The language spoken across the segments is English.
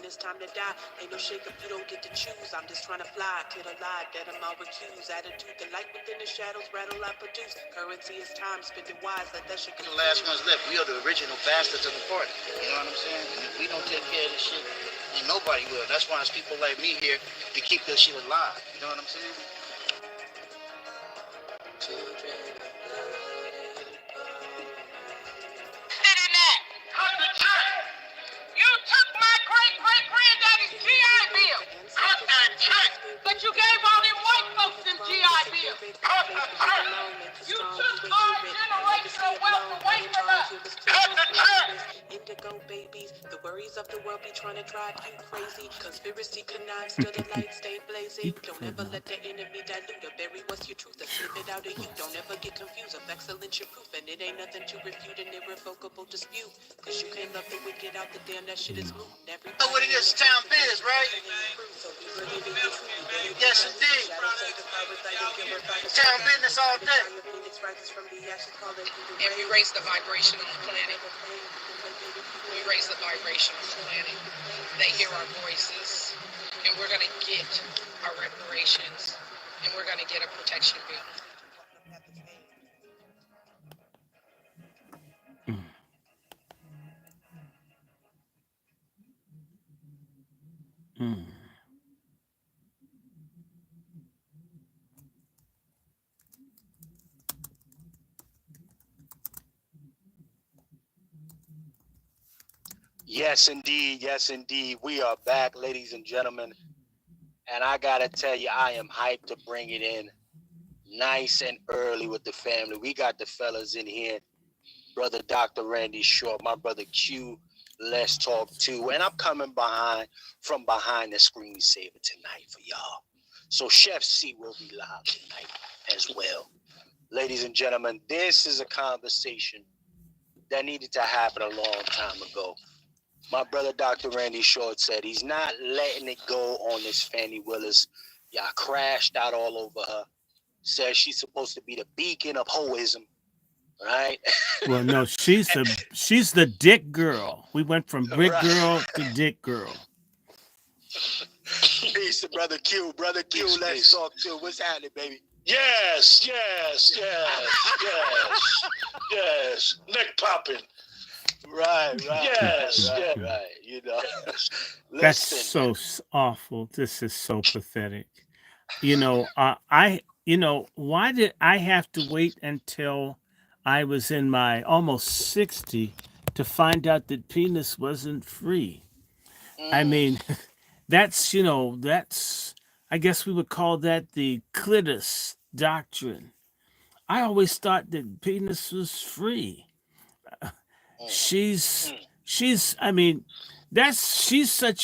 it's time to die. Ain't no shake if you don't get to choose. I'm just trying to fly to the lie that I'm all recused. Attitude, the light within the shadows, rattle I produce. Currency is time, spend it wise, let that shit We're the last ones left. We are the original bastards of the party. You know what I'm saying? And if we don't take care of this shit, then nobody will. That's why it's people like me here to keep this shit alive. You know what I'm saying? Children of Cut the check! You took my great-great-granddaddy's GI Bill! Cut that check! But you gave all them white folks them GI Bills! Cut the check! You took our generational wealth away from us! Cut the check! Indigo babies, the worries of the world be trying to drive you crazy. Conspiracy connives till the light stay blazing. Don't ever let the enemy dilute or bury what's your truth or slip it out of you. Don't ever get confused of excellence your proof, and it ain't nothing to refute an irrevocable dispute. Cause you can't love the wicked out the damn, that shit is moot. You know what it is, town biz, right? Yes, indeed. Town business all day. And we raise the vibration on the planet. We raise the vibration on the planet. They hear our voices. And we're going to get our reparations. And we're going to get a protection bill. Yes, indeed. Yes, indeed. We are back, ladies and gentlemen. And I got to tell you, I am hyped to bring it in nice and early with the family. We got the fellas in here. Brother Dr. Randy Short, my brother Q, Let's Talk Too. And I'm coming from behind the screensaver tonight for y'all. So Chef C will be live tonight as well. Ladies and gentlemen, this is a conversation that needed to happen a long time ago. My brother Dr. Randy Short said he's not letting it go on this Fani Willis. Y'all crashed out all over her. Says she's supposed to be the beacon of hoism, right? Well, no, she's the dick girl. We went from brick girl to dick girl. Peace to brother Q. Brother Q, peace, let's peace. Talk to. What's happening, baby? Yes. Neck popping. Right. Yes. Right. You know. That's so awful. This is so pathetic. Why did I have to wait until I was in my almost 60 to find out that penis wasn't free? I mean, that's I guess we would call that the Clitus doctrine. I always thought that penis was free. She's such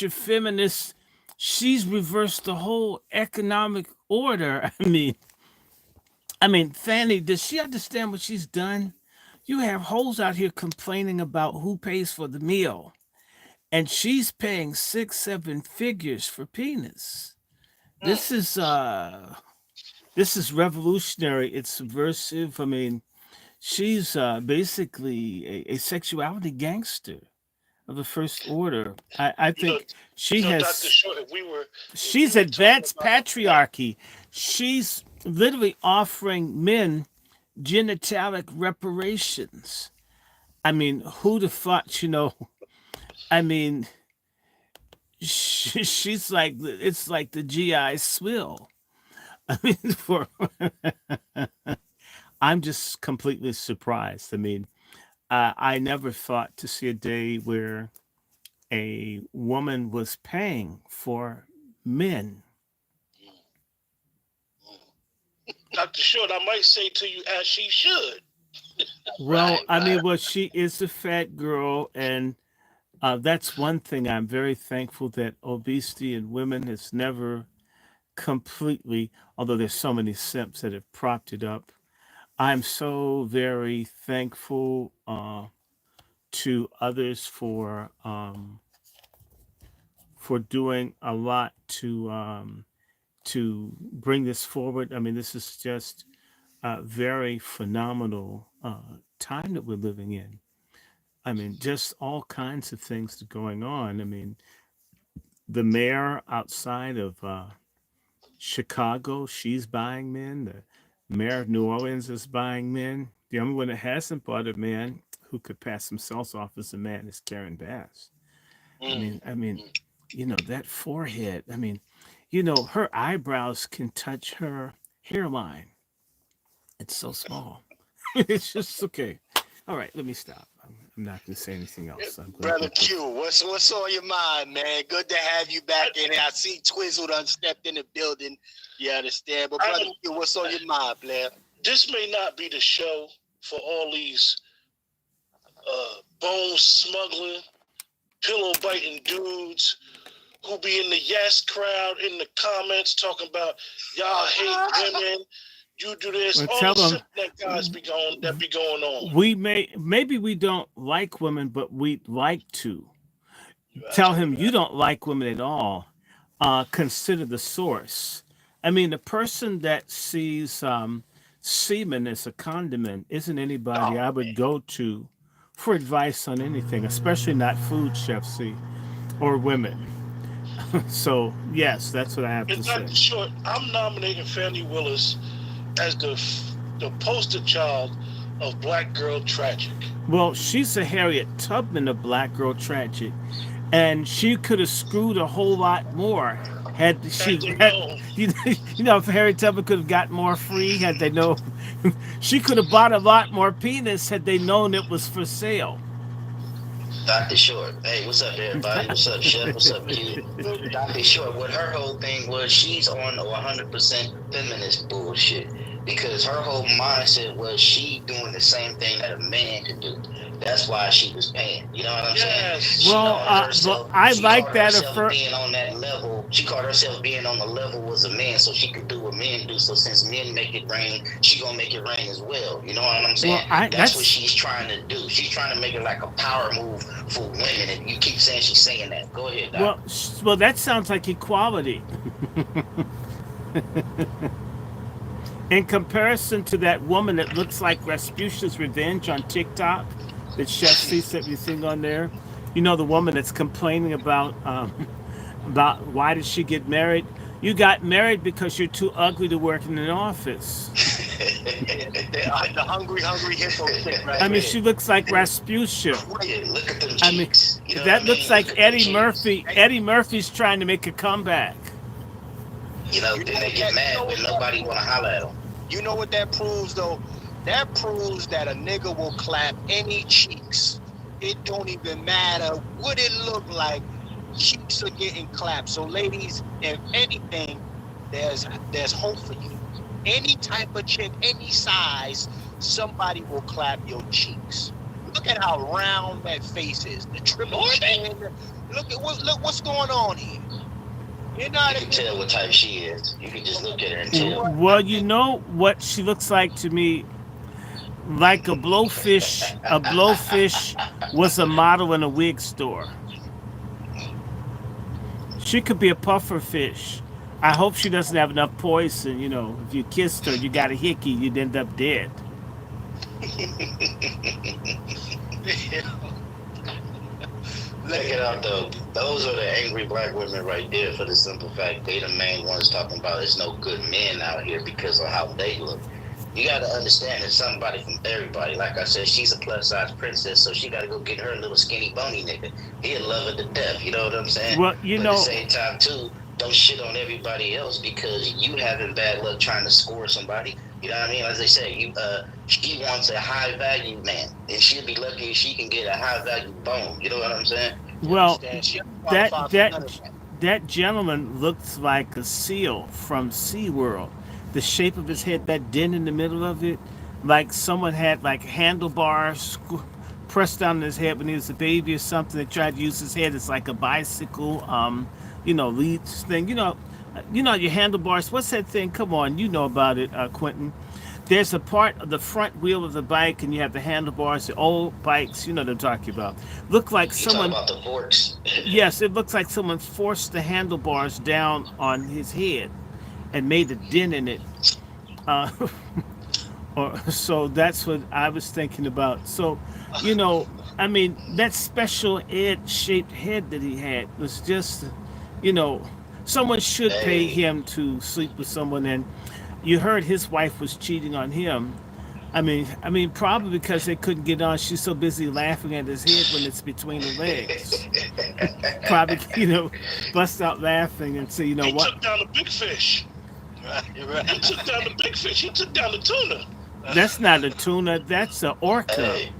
a feminist. She's reversed the whole economic order. I mean, Fani, does she understand what she's done? You have hoes out here complaining about who pays for the meal, and she's paying 6-7 figures for penis. This is revolutionary. It's subversive. I mean, she's basically a sexuality gangster of the first order. I think she's advanced patriarchy. She's literally offering men genitalic reparations. I mean, who the fuck, I mean, she's like, it's like the GI swill. I mean, I'm just completely surprised. I mean, I never thought to see a day where a woman was paying for men. Dr. Short, I might say to you as she should. Well, she is a fat girl, and that's one thing I'm very thankful that obesity in women has never completely, although there's so many simps that have propped it up. I'm so very thankful to others for doing a lot to bring this forward. I mean, this is just a very phenomenal time that we're living in. I mean, just all kinds of things going on. I mean, the mayor outside of Chicago, she's buying men. The mayor of New Orleans is buying men. The only one that hasn't bought a man who could pass himself off as a man is Karen Bass. I mean, that forehead. Her eyebrows can touch her hairline. It's so small. It's just okay. All right, let me stop. I'm not going to say anything else. Brother Q, what's on your mind, man? Good to have you back in here. I see Twizzle done stepped in the building. You understand? But Brother Q, what's on your mind, player? This may not be the show for all these bone smuggling, pillow biting dudes who be in the yes crowd in the comments talking about y'all hate women. You do this. Well, all tell the them shit that be going on. Maybe we don't like women, but we'd like to. Tell him you don't like women at all. Consider the source. I mean, the person that sees semen as a condiment isn't anybody I would go to for advice on anything, especially not food, Chef C, or women. So, yes, that's what I have to say. In short, I'm nominating Fani Willis as the poster child of Black Girl Tragic. Well, she's a Harriet Tubman of Black Girl Tragic, and she could have screwed a whole lot more had she if Harriet Tubman could have got more free had they known. She could have bought a lot more penis had they known it was for sale. Dr. Short. Hey, what's up, everybody? What's up, Chef? What's up, Q? Dr. Short, what her whole thing was, she's on 100% feminist bullshit. Because her whole mindset was she doing the same thing that a man could do. That's why she was paying. You know what I'm saying? Well, I like that. Being on that level, she called herself being on the level as a man, so she could do what men do. So since men make it rain, she gonna make it rain as well. You know what I'm saying? Well, that's what she's trying to do. She's trying to make it like a power move for women, and you keep saying she's saying that. Go ahead, Doc. Well, that sounds like equality. In comparison to that woman that looks like Rasputin's Revenge on TikTok, that Chef C sent me thing on there, the woman that's complaining about why did she get married? You got married because you're too ugly to work in an office. The hungry hippo chick, right? I mean, she looks like Rasputin. Yeah, look at them cheeks. That looks like Eddie Murphy. Eddie Murphy's trying to make a comeback. Then they get mad when nobody want to holler at them. You know what that proves, though? That proves that a nigga will clap any cheeks. It don't even matter what it look like. Cheeks are getting clapped. So, ladies, if anything, there's hope for you. Any type of chick, any size, somebody will clap your cheeks. Look at how round that face is. The triple chin. Look what's going on here. You can tell what type she is. You can just look at her and tell. Well, you know what she looks like to me? Like a blowfish. A blowfish was a model in a wig store. She could be a puffer fish. I hope she doesn't have enough poison. If you kissed her, you got a hickey, you'd end up dead. Check it out, though. Those are the angry black women right there, for the simple fact they the main ones talking about there's no good men out here because of how they look. You got to understand there's somebody from everybody. Like I said, she's a plus-size princess, so she got to go get her little skinny bony nigga. He'll love her to death, you know what I'm saying? Well, but at the same time, too, don't shit on everybody else because you having bad luck trying to score somebody. You know what I mean? As they say, she wants a high-value man, and she'll be lucky if she can get a high-value bone. You know what I'm saying? Well, that gentleman looks like a seal from SeaWorld. The shape of his head, that dent in the middle of it, like someone had like handlebars pressed down on his head when he was a baby or something. They tried to use his head as like a bicycle, lead thing. Your handlebars. What's that thing? Come on, you know about it, Quentin. There's a part of the front wheel of the bike, and you have the handlebars. The old bikes, you know what I'm talking about. Look like someone. Talking about the forks. Yes, it looks like someone forced the handlebars down on his head and made a dent in it. So that's what I was thinking about. So, that special ed shaped head that he had was just You know, someone should pay Hey, him to sleep with someone. And you heard his wife was cheating on him. I mean, probably because they couldn't get on. She's so busy laughing at his head when it's between the legs. Probably, bust out laughing and say, you know He what? took down the big fish. Right, He right. took down the big fish. He took down the tuna. That's not a tuna. That's an orca. hey,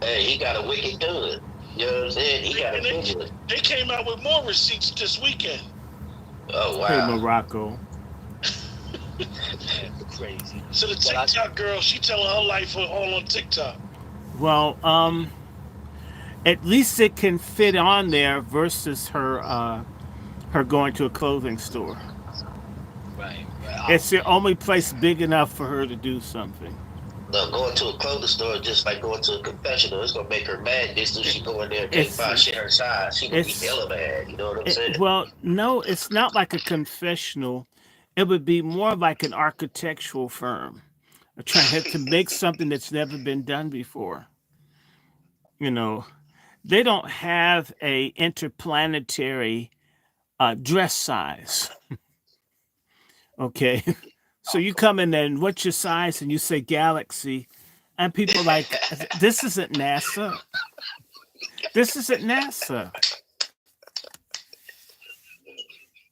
hey, he got a wicked good. You know what I'm saying? He got a And they, picture. they came out with more receipts this weekend. Oh Hey, wow. Morocco. Man, crazy. So the Well, TikTok girl, she telling her life all on TikTok. Well, at least it can fit on there versus her going to a clothing store. right, right. It's the only place big enough for her to do something. Look, going to a clothing store is just like going to a confessional. It's gonna make her mad. This so she go in there and can't It's find shit her size. She gonna be it's hella mad. You know what I'm saying? well, no, it's not like a confessional. It would be more like an architectural firm trying to make something that's never been done before. You know, they don't have a interplanetary dress size. Okay. So you come in there and what's your size? And you say galaxy. And people like, this isn't NASA. This isn't NASA.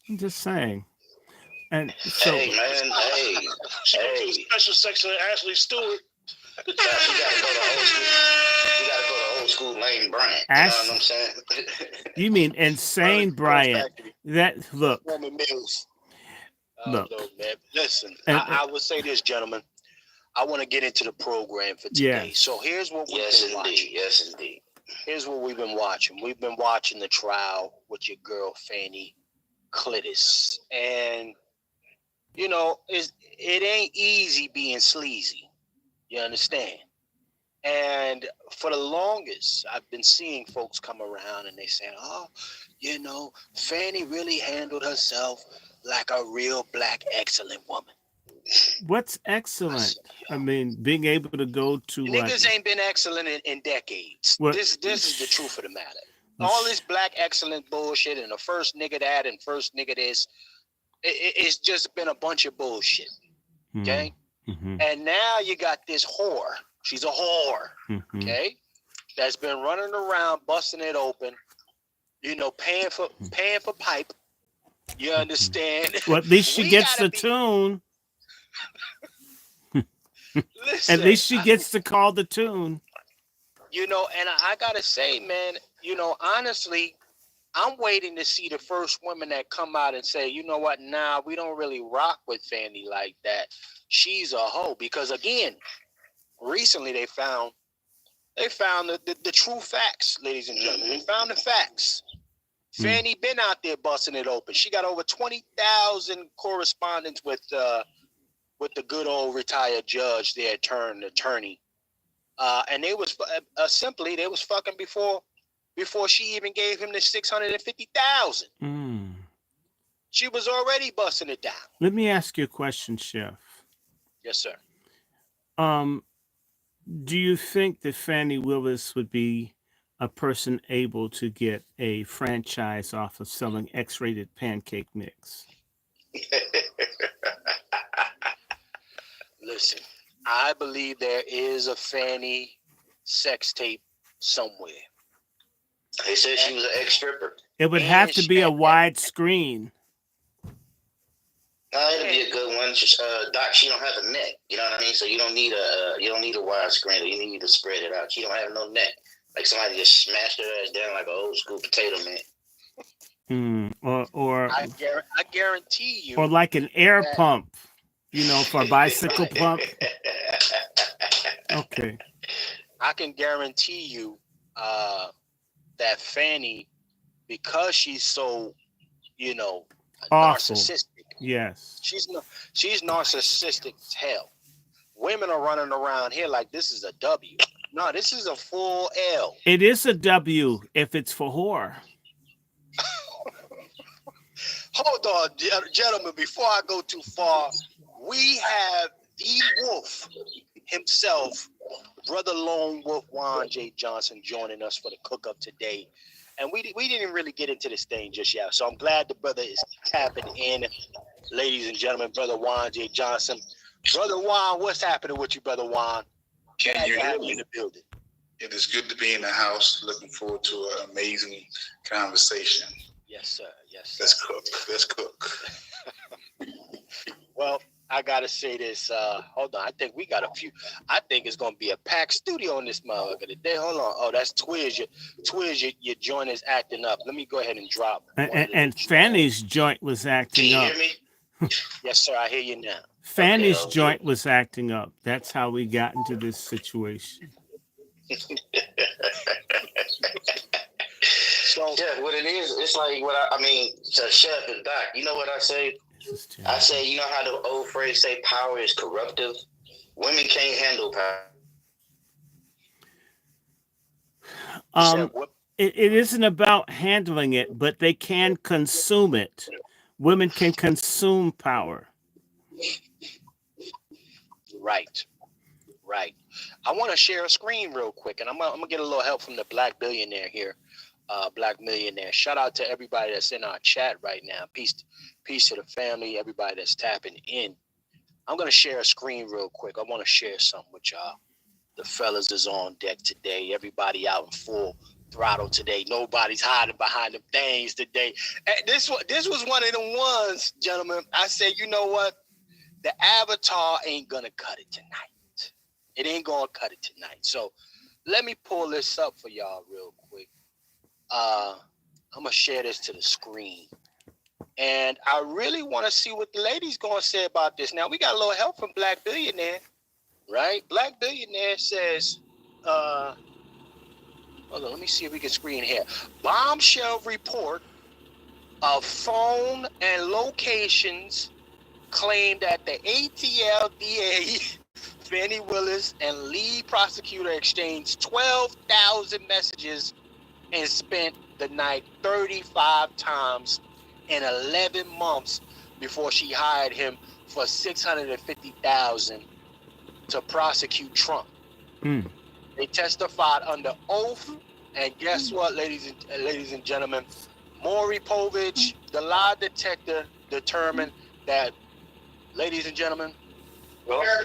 I'm just saying. And so, Hey man, hey, She went to the hey. special section of Ashley Stewart. She gotta go to old school. She gotta go to old school Lane Bryant. You know what I'm Ash, saying? you mean insane Bryant. Factory, That, look, Woman Mills. I don't know, look. man. Listen, And, I would say this, gentlemen. I want to get into the program for today. yes. So here's what we've Yes been indeed. watching. Yes indeed. Here's what we've been watching. We've been watching the trial with your girl Fani Clitus, and it ain't easy being sleazy. You understand? And for the longest, I've been seeing folks come around and they saying, "Oh, Fani really handled herself like a real black excellent woman." What's I excellent? said, I mean, being able to go to what? niggas ain't been excellent in decades. What? This is the truth of the matter. All this black excellent bullshit and the first nigga that and first nigga this, it's just been a bunch of bullshit. Okay? Mm-hmm. And now you got this whore. She's a whore. Mm-hmm. Okay? That's been running around busting it open, paying for pipe. You understand? Well, at least she We gets gotta the be tune. listen. At least she gets to call the tune. And I gotta say, man, honestly, I'm waiting to see the first women that come out and say, you know what, nah, we don't really rock with Fani like that. She's a hoe. Because again, recently they found the true facts, ladies and gentlemen. They found the facts. Fani been out there busting it open. She got over 20,000 correspondence with the good old retired judge, their attorney. And they was simply they was fucking before she even gave him the 650,000. She was already busting it down. Let me ask you a question, Chef. Yes, sir. Do you think that Fani Willis would be a person able to get a franchise off of selling X-rated pancake mix? Listen, I believe there is a Fani sex tape somewhere. They said she was an ex-stripper. It would have to be a wide screen. It'd be a good one. Doc, she don't have a neck. You know what I mean? So you don't need a wide screen. You need to spread it out. She don't have no neck. Like somebody just smashed her ass down like an old school potato man. Or I guarantee you. or like an air pump, for a bicycle pump. Okay. I can guarantee you that Fani, because she's so, Awful. narcissistic. Yes. She's narcissistic as hell. Women are running around here like this is a W. No, this is a full L. It is a W if it's for whore. Hold on, gentlemen, before I go too far, we have the wolf himself, Brother Lone Wolf Juan J. Johnson, joining us for the cook-up today. And we didn't really get into this thing just yet. So I'm glad the brother is tapping in, ladies and gentlemen. Brother Juan J. Johnson. Brother Juan, what's happening with you, Brother Juan? Can you hear me? In the building. It is good to be in the house. Looking forward to an amazing conversation. Yes, sir. Yes, sir. Let's cook. Well, I gotta say this. Hold on. I think we got a few. I think it's gonna be a packed studio in this motherfucker today. Hold on. Oh, that's Twiz. Your joint is acting up. Let me go ahead and drop. And Fanny's joint was acting up. Can you hear me? Yes, sir. I hear you now. Fanny's Okay. joint was acting up. That's how we got into this situation. So Yeah, what it is, it's like I mean, so Chef and Doc, you know what I say? I say, you know how the old phrase say power is corruptive? Women can't handle power. It isn't about handling it, but they can consume it. Women can consume power. Right. I want to share a screen real quick, and I'm gonna get a little help from the Black Billionaire here. Black Millionaire. Shout out to everybody that's in our chat right now. Peace to the family, everybody that's tapping in. I'm gonna share a screen real quick. I want to share something with y'all. The fellas is on deck today. Everybody out in full throttle today. Nobody's hiding behind them things today. And this was one of them ones, gentlemen. I said, you know what? The avatar ain't gonna cut it tonight. It ain't gonna cut it tonight. So let me pull this up for y'all real quick. I'm gonna share this to the screen, and I really want to see what the ladies gonna say about this. Now we got a little help from Black Billionaire, right? Black Billionaire says, hold on, let me see if we can screen here. Bombshell report of phone and locations claim that the ATL DA, Fani Willis, and lead prosecutor exchanged 12,000 messages and spent the night 35 times in 11 months before she hired him for $650,000 to prosecute Trump. They testified under oath, and guess what, ladies and gentlemen? Maury Povich, the lie detector, determined that, ladies and gentlemen, Well, I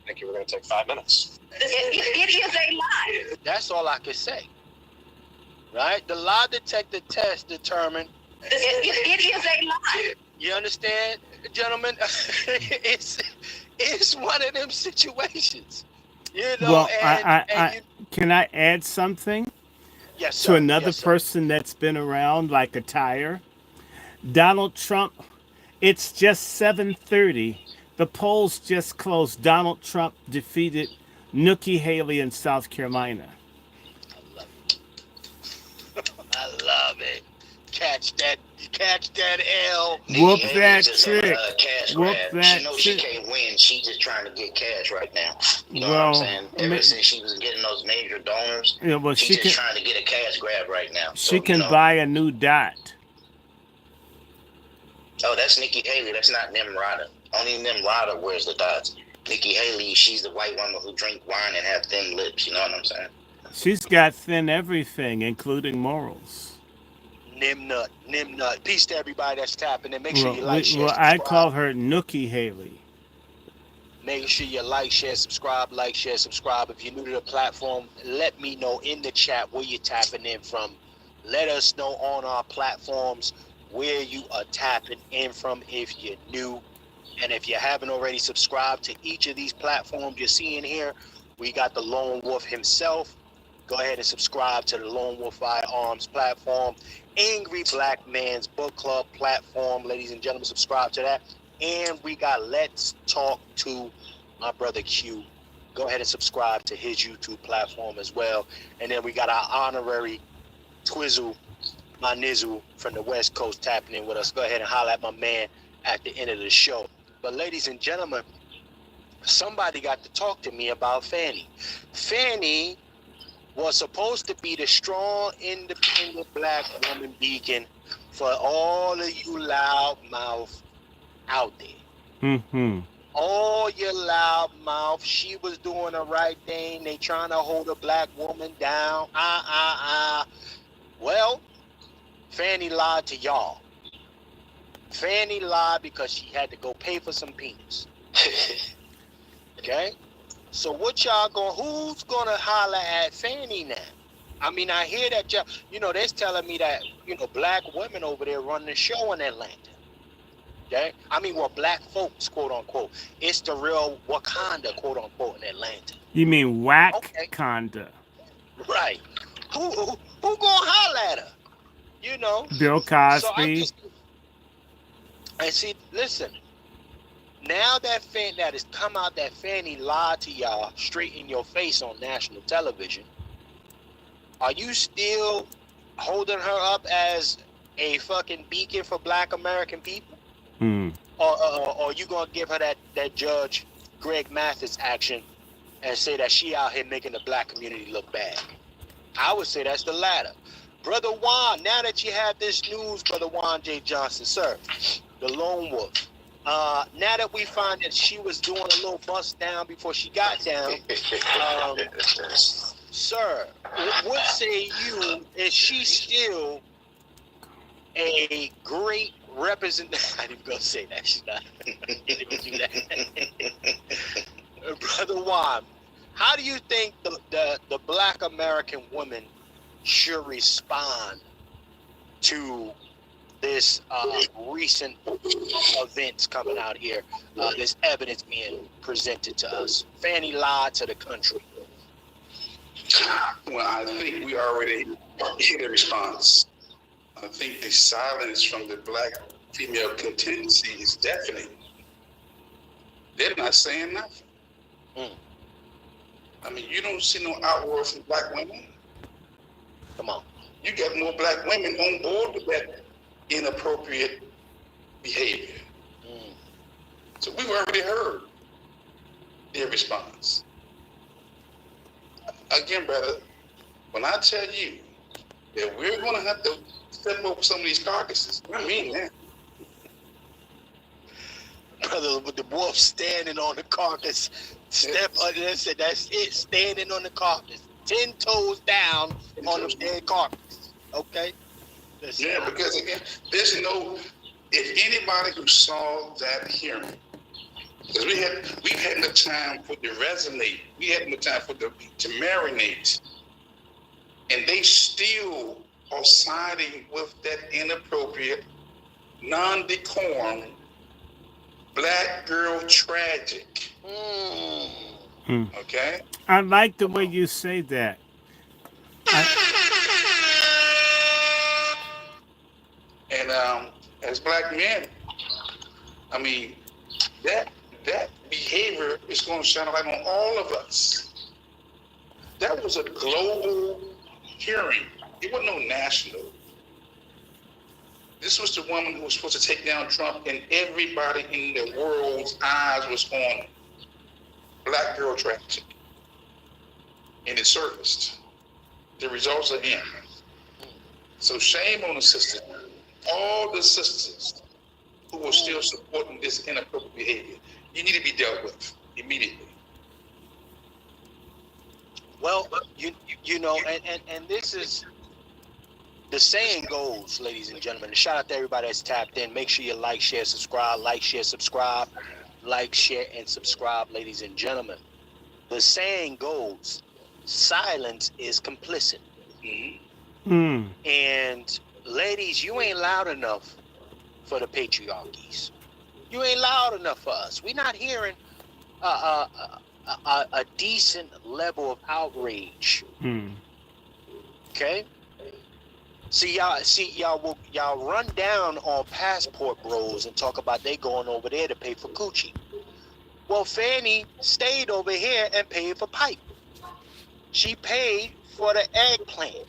think you were going to take 5 minutes. It is a lie. that's all I can say. Right? The lie detector test determined. It is a lie. You understand, gentlemen? it's one of them situations. You know, Well, can I add something yes, to sir. another Yes, sir. person that's been around like a tire? Donald Trump, it's just 7:30. The polls just closed. Donald Trump defeated Nikki Haley in South Carolina. I love it. Catch that L. Whoop Nikki that Haley's just trick. a cash Whoop grab. that She knows she trick. can't win. She's just trying to get cash right now. You know what Well, I'm saying? Ever since she was getting those major donors, Yeah, well, she's she just can trying to get a cash grab right now. she So, can you know, buy a new dot. oh, that's Nikki Haley. That's not Nimrata. Only Nimrata wears the dots. Nikki Haley, she's the white woman who drink wine and have thin lips. You know what I'm saying? She's got thin everything, including morals. Nimnut. Peace to everybody that's tapping in. Make sure you like, share, I subscribe. call her Nookie Haley. Make sure you like, share, subscribe. If you're new to the platform, let me know in the chat where you're tapping in from. Let us know on our platforms where you are tapping in from if you're new. And if you haven't already subscribed to each of these platforms you're seeing here, we got the Lone Wolf himself. Go ahead and subscribe to the Lone Wolf Firearms platform. Angry Black Man's Book Club platform. Ladies and gentlemen, subscribe to that. And we got Let's Talk to my brother Q. Go ahead and subscribe to his YouTube platform as well. And then we got our honorary Twizzle, my Nizzle from the West Coast tapping in with us. Go ahead and holler at my man at the end of the show. But ladies and gentlemen, somebody got to talk to me about Fani. Fani was supposed to be the strong, independent black woman beacon for all of you loudmouth out there. All your loudmouth. She was doing the right thing. They trying to hold a black woman down. Well, Fani lied to y'all. Fani lied because she had to go pay for some penis. Okay? So what y'all who's gonna holler at Fani now? I mean, I hear that y'all, they're telling me that, black women over there run the show in Atlanta. Okay? I mean, well, black folks, quote unquote. It's the real Wakanda, quote unquote, in Atlanta. You mean Wakanda? Right. Who gonna holler at her? Bill Cosby. And see, listen. Now that it's come out that Fani lied to y'all straight in your face on national television, are you still holding her up as a fucking beacon for black American people? Or are you gonna give her that Judge Greg Mathis action and say that she out here making the black community look bad? I would say that's the latter. Brother Juan, now that you have this news, Brother Juan J. Johnson, sir, the lone wolf. Now that we find that she was doing a little bust down before she got down, sir, what say you? Is she still a great representative? I didn't go say that. She's not. I didn't even do that. Brother Juan, how do you think the black American woman should respond to this recent events coming out here, this evidence being presented to us? Fani lied to the country. Well, I think we already hit a response. I think the silence from the black female contingency is deafening. They're not saying nothing. I mean, you don't see no outroar from black women. Come on. You got more black women on board with that inappropriate behavior. So we've already heard their response. Again, brother, when I tell you that we're going to have to step over some of these carcasses, I mean that. Brother, with the wolf standing on the carcass, step under that, said that's it, standing on the carcass, 10 toes down on the dead carcass. Okay? Listen. Yeah, because again, there's no, if anybody who saw that hearing, because we've had no time for it to resonate, we had no time for it to marinate, and they still are siding with that inappropriate, non-decorum, black girl tragic. Okay? I like the way you say that. And as black men, I mean, that behavior is going to shine a light on all of us. That was a global hearing. It wasn't no national. This was the woman who was supposed to take down Trump, and everybody in the world's eyes was on black girl trafficking. And it surfaced. The results are in. So shame on the sisters. All the sisters who are still supporting this inappropriate behavior, you need to be dealt with immediately. Well, you know, and this is, the saying goes, ladies and gentlemen, and shout out to everybody that's tapped in. Make sure you like, share, subscribe, like, share, subscribe, like, share, and subscribe, ladies and gentlemen. The saying goes, silence is complicit. And ladies, you ain't loud enough for the patriarchies. You ain't loud enough for us. We're not hearing a decent level of outrage. Okay? Y'all run down on passport bros and talk about they going over there to pay for coochie. Well, Fani stayed over here and paid for pipe. She paid for the eggplant.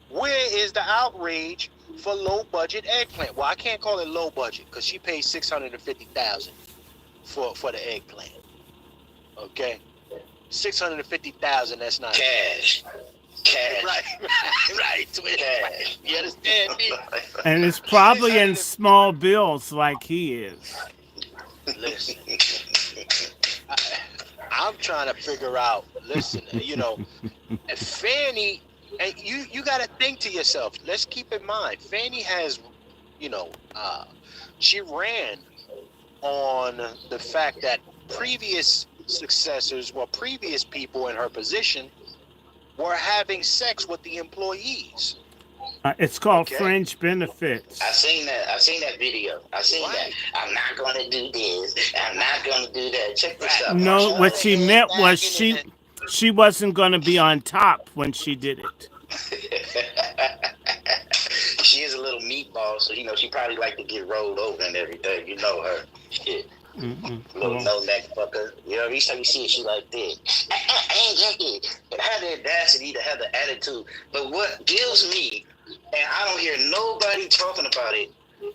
Where is the outrage for low budget eggplant? Well, I can't call it low budget because she paid $650,000 for the eggplant. Okay, $650,000. That's not cash. Right. Cash. You understand me? And it's probably in small bills like he is. Listen, I'm trying to figure out. Listen, you know, Fani And you got to think to yourself. Let's keep in mind, Fanny has, you know, she ran on the fact that previous successors, well, previous people in her position were having sex with the employees. It's called Okay. fringe benefits. I seen that video. I seen that. I'm not gonna do this. I'm not gonna do that. Check this out. No, what she meant was she wasn't going to be on top when she did it. She is a little meatball, so she probably like to get rolled over and everything. You know her. Shit. Little no neck fucker. Every time you see it, she like this. But have the audacity to have the attitude. But what kills me, and I don't hear nobody talking about it.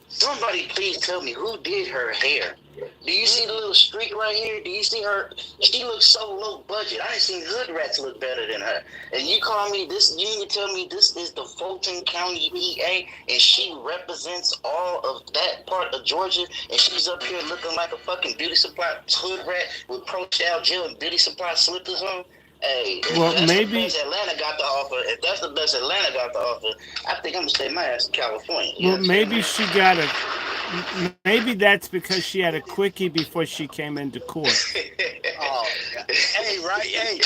Somebody please tell me who did her hair. Do you see the little streak right here? Do you see her? She looks so low budget. I ain't seen hood rats look better than her. And you call me this? You need to tell me this is the Fulton County EA, and she represents all of that part of Georgia, and she's up here looking like a fucking beauty supply hood rat with pro-style gel and beauty supply slippers on. Hey, well, that's maybe the best Atlanta got to offer. If that's the best Atlanta got to offer, I think I'm gonna stay my ass in California. Well, maybe she got a. Maybe that's because she had a quickie before she came into court. Oh, hey, right, hey,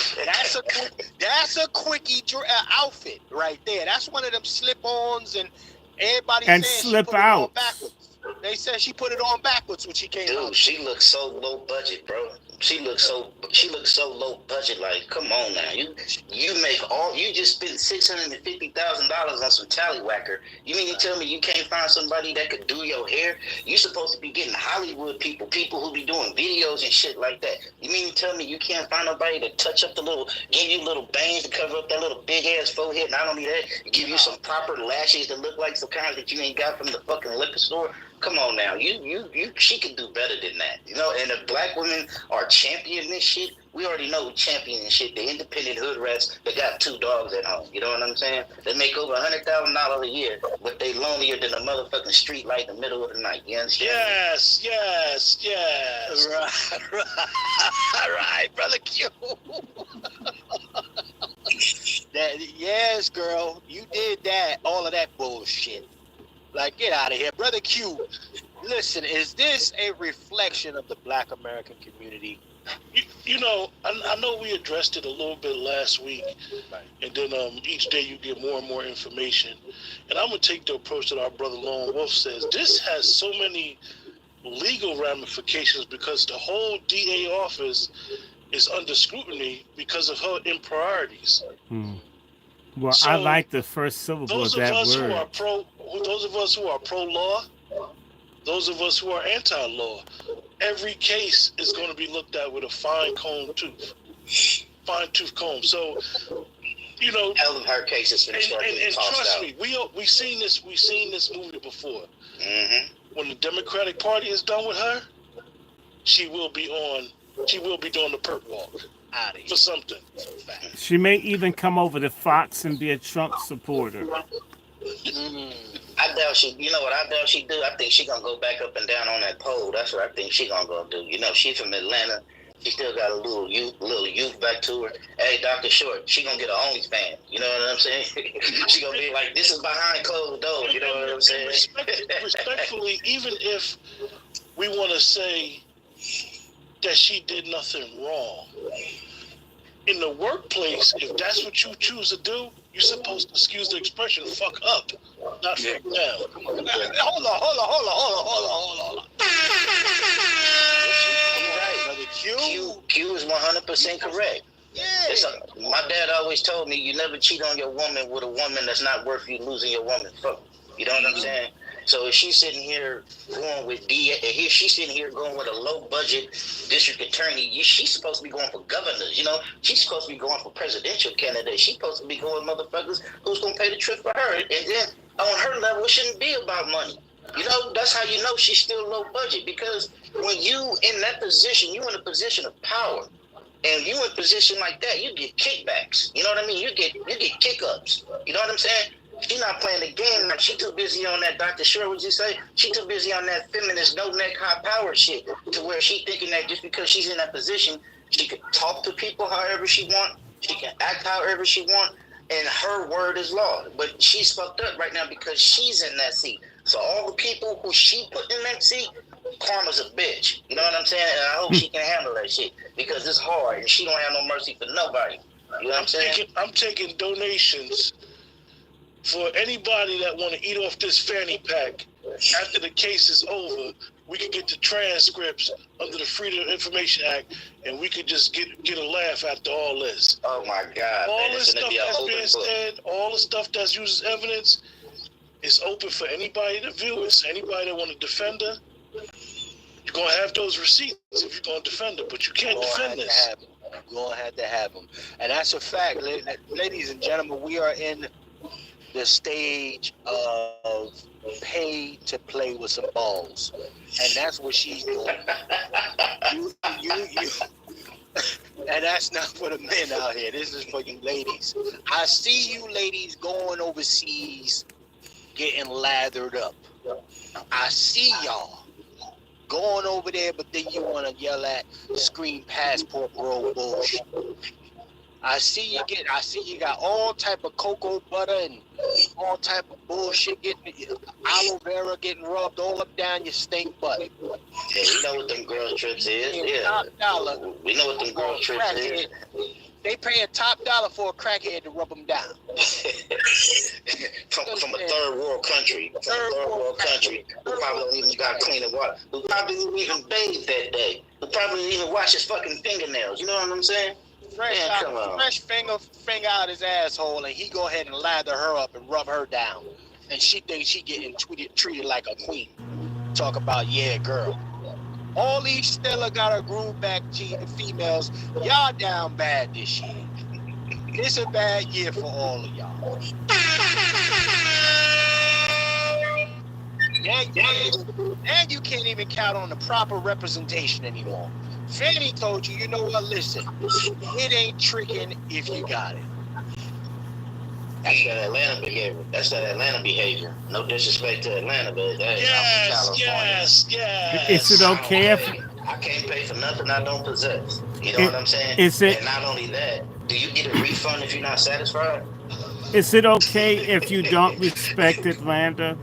that's a quickie outfit right there. That's one of them slip-ons, and everybody and saying slip she put out. It on backwards. They said she put it on backwards when she came out. Dude, she looks so low budget, bro. She looks so low budget. Like, come on now, you just spent $650,000 on some tallywhacker. You mean to tell me you can't find somebody that could do your hair? You supposed to be getting Hollywood people who be doing videos and shit like that. You mean to tell me you can't find nobody to touch up give you little bangs to cover up that little big ass forehead? Not only that, give you some proper lashes that look like some kinds that you ain't got from the fucking liquor store. Come on now, she could do better than that, And if black women are championing this shit, we already know who championing shit. The independent hood rats that got 2 dogs at home. You know what I'm saying? They make over $100,000 a year, but they lonelier than a motherfucking street light in the middle of the night. You understand? Yes. Right, brother Q. Yes, girl, you did that. All of that bullshit. Like, get out of here. Brother Q, listen, is this a reflection of the black American community? I know we addressed it a little bit last week, and then each day you get more and more information. And I'm going to take the approach that our brother Lone Wolf says. This has so many legal ramifications because the whole DA office is under scrutiny because of her impriorities. Well, so, I like the first syllable of that word. Those of us who are pro-law, those of us who are anti-law, every case is going to be looked at with a fine-tooth comb. So, all of her cases and trust me, we've seen this movie before. Mm-hmm. When the Democratic Party is done with her, she will be doing the perp walk. For something. She may even come over to Fox and be a Trump supporter. I doubt she. You know what I doubt she do? I think she gonna go back up and down on that pole. That's what I think she gonna go do. She's from Atlanta. She still got a little youth back to her. Hey, DrRandyShort, she gonna get an OnlyFans. You know what I'm saying? She gonna be like, this is behind closed doors. You know what I'm saying? Respectfully, even if we want to say that she did nothing wrong. In the workplace, if that's what you choose to do, you're supposed to, excuse the expression, fuck up, not fuck down. Hold on. Q is 100% correct. Yeah. My dad always told me, you never cheat on your woman with a woman that's not worth you losing your woman. Fuck. You know what I'm saying? So if she's sitting here going with she's sitting here going with a low budget district attorney, she's supposed to be going for governors, She's supposed to be going for presidential candidates. She's supposed to be going motherfuckers who's going to pay the trip for her. And then on her level, it shouldn't be about money. That's how you know she's still low budget, because when you in that position, you in a position of power. And you in a position like that, you get kickbacks. You know what I mean? You get kick-ups. You know what I'm saying? She's not playing the game. Like, she too busy on that DrRandyShort, would you say? She too busy on that feminist, no-neck, high-power shit, to where she thinking that just because she's in that position, she can talk to people however she want, she can act however she want, and her word is law. But she's fucked up right now because she's in that seat. So all the people who she put in that seat, karma's a bitch. You know what I'm saying? And I hope she can handle that shit because it's hard and she don't have no mercy for nobody. You know what I'm saying? I'm taking donations for anybody that want to eat off this fanny pack. After the case is over, we can get the transcripts under the Freedom of Information Act, and we could just get a laugh after all this. Oh my God! All man, this stuff that's being said, all the stuff that's used as evidence, is open for anybody to view. It's anybody that want to defend her. You're gonna have those receipts if you're gonna defend her, but you can't defend this. You're gonna have to have them, and that's a fact, ladies and gentlemen. We are in the stage of pay to play with some balls, and that's what she's doing. You, and that's not for the men out here. This is for you ladies. I see you ladies going overseas, getting lathered up. I see y'all going over there, but then you want to yell at screen passport bro bullshit. I see you got all type of cocoa butter and all type of bullshit getting aloe vera getting rubbed all up down your stink butt. Yeah, we know what them girl trips is. Yeah, top dollar. We know what them girl trips is. They paying top dollar for a crackhead to rub them down. from a third world country. Who probably don't even got clean water. Who probably didn't even bathe that day. Who probably didn't even wash his fucking fingernails. You know what I'm saying? Fresh finger out his asshole, and he go ahead and lather her up and rub her down. And she thinks she getting treated like a queen. Talk about, yeah, girl. All these Stella got her groove back females. Y'all down bad this year. It's a bad year for all of y'all. Now you can't even count on the proper representation anymore. Fani told you, you know what, listen, it ain't tricking if you got it. That's that Atlanta behavior. No disrespect to Atlanta, but that is Yes. Is it okay if I can't pay for nothing I don't possess? You know what I'm saying? And not only that, do you get a refund if you're not satisfied? Is it okay if you don't respect Atlanta?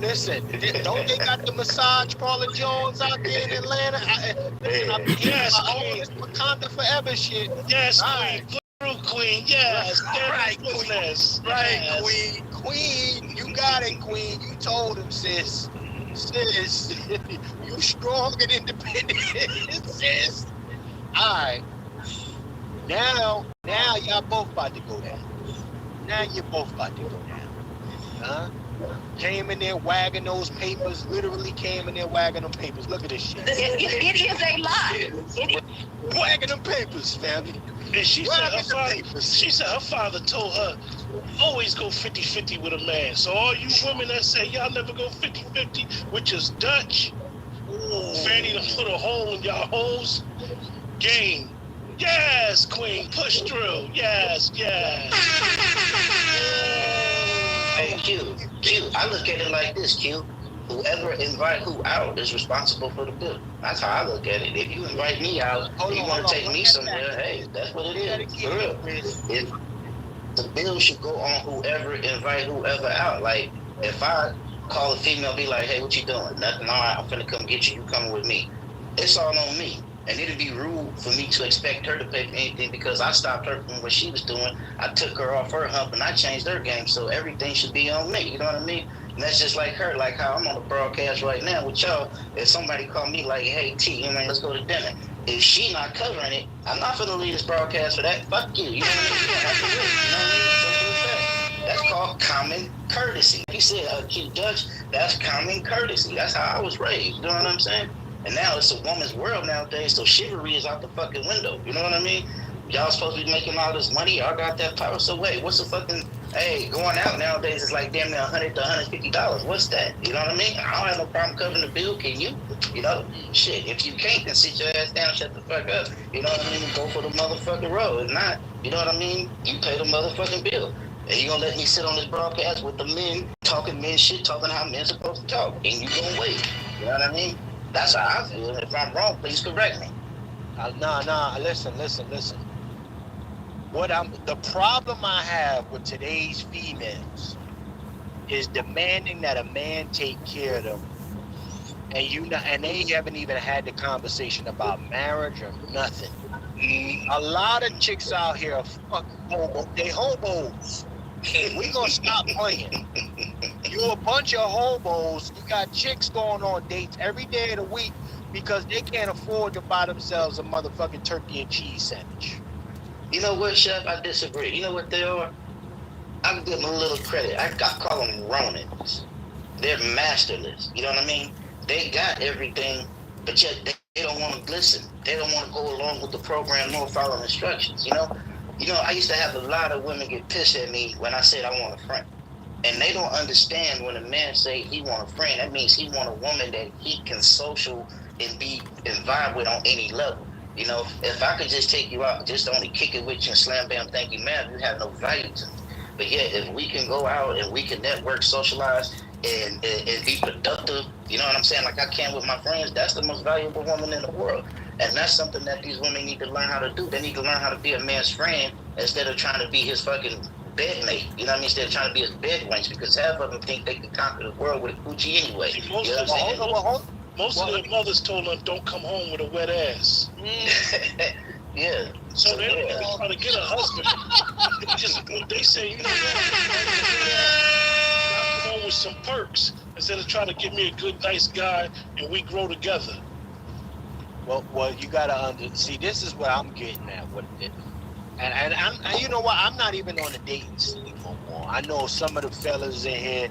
Listen, don't they got the massage parlor Jones out there in Atlanta? Yes, Queen. Wakanda forever shit. Yes, right. Queen. Yes, right, business. Right, Yes. Queen. You got it, Queen. You told him, sis. You strong and independent, sis. All right. Now y'all both about to go down. Now you're both about to go down. Huh? Came in there wagging those papers, literally came in there wagging them papers. Look at this shit. It is a lie. Wagging them papers, family. And she said her father told her, always go 50-50 with a man. So all you women that say y'all never go 50-50, which is Dutch, Fanny done put a hole in y'all holes. Game. Yes, Queen. Push through. Yes. Hey, Q. I look at it like this, Q. Whoever invite who out is responsible for the bill. That's how I look at it. If you invite me out, you want to take me somewhere, hey, that's what it is. For real. If the bill should go on whoever invite whoever out. Like, if I call a female, be like, hey, what you doing? Nothing, all right, I'm finna come get you. You coming with me. It's all on me. And it'd be rude for me to expect her to pay for anything because I stopped her from what she was doing. I took her off her hump and I changed her game. So everything should be on me. You know what I mean? And that's just like her, like how I'm on the broadcast right now with y'all. If somebody call me like, hey, T, let's go to dinner. If she not covering it, I'm not finna leave this broadcast for that. Fuck you. You know what I mean? You don't have to wait. You know what I mean? Simple as that. That's called common courtesy. He said, Q Dutch, that's common courtesy. That's how I was raised. You know what I'm saying? And now it's a woman's world nowadays, so chivalry is out the fucking window. You know what I mean? Y'all supposed to be making all this money. Y'all got that power. So wait, what's the fucking, hey, going out nowadays is like damn near $100 to $150. What's that? You know what I mean? I don't have no problem covering the bill. Can you? You know, shit. If you can't, then sit your ass down, shut the fuck up. You know what I mean? Go for the motherfucking road. If not, you know what I mean? You pay the motherfucking bill. And you gonna let me sit on this broadcast with the men talking men shit, talking how men supposed to talk. And you gonna wait. You know what I mean? That's how I feel. If I'm wrong, please correct me. Nah, listen. The problem I have with today's females is demanding that a man take care of them, and they haven't even had the conversation about marriage or nothing. A lot of chicks out here are fucking homo. They hobos. We gonna stop playing. You a bunch of hobos. You got chicks going on dates every day of the week because they can't afford to buy themselves a motherfucking turkey and cheese sandwich. You know what, Chef? I disagree. You know what they are? I'm giving them a little credit. I call them Ronins. They're masterless. You know what I mean? They got everything, but yet they don't want to listen. They don't want to go along with the program nor follow instructions. You know, I used to have a lot of women get pissed at me when I said I want a friend. And they don't understand when a man say he want a friend, that means he want a woman that he can social and vibe with on any level. You know, if I could just take you out, just only kick it with you and slam bam, thank you, ma'am, you have no value to me. But yet, if we can go out and we can network, socialize, and be productive, you know what I'm saying? Like I can with my friends, that's the most valuable woman in the world. And that's something that these women need to learn how to do. They need to learn how to be a man's friend instead of trying to be his fucking bedmate. You know what I mean? Instead of trying to be his bed wench, because half of them think they can conquer the world with a Gucci anyway. Most of their mothers told them don't come home with a wet ass. Yeah. So they're even trying to get a husband. They say, you know what? Come home with some perks instead of trying to give me a good, nice guy and we grow together. Well, you gotta see. This is what I'm getting at with it, and you know what? I'm not even on the dating scene no more. I know some of the fellas in here,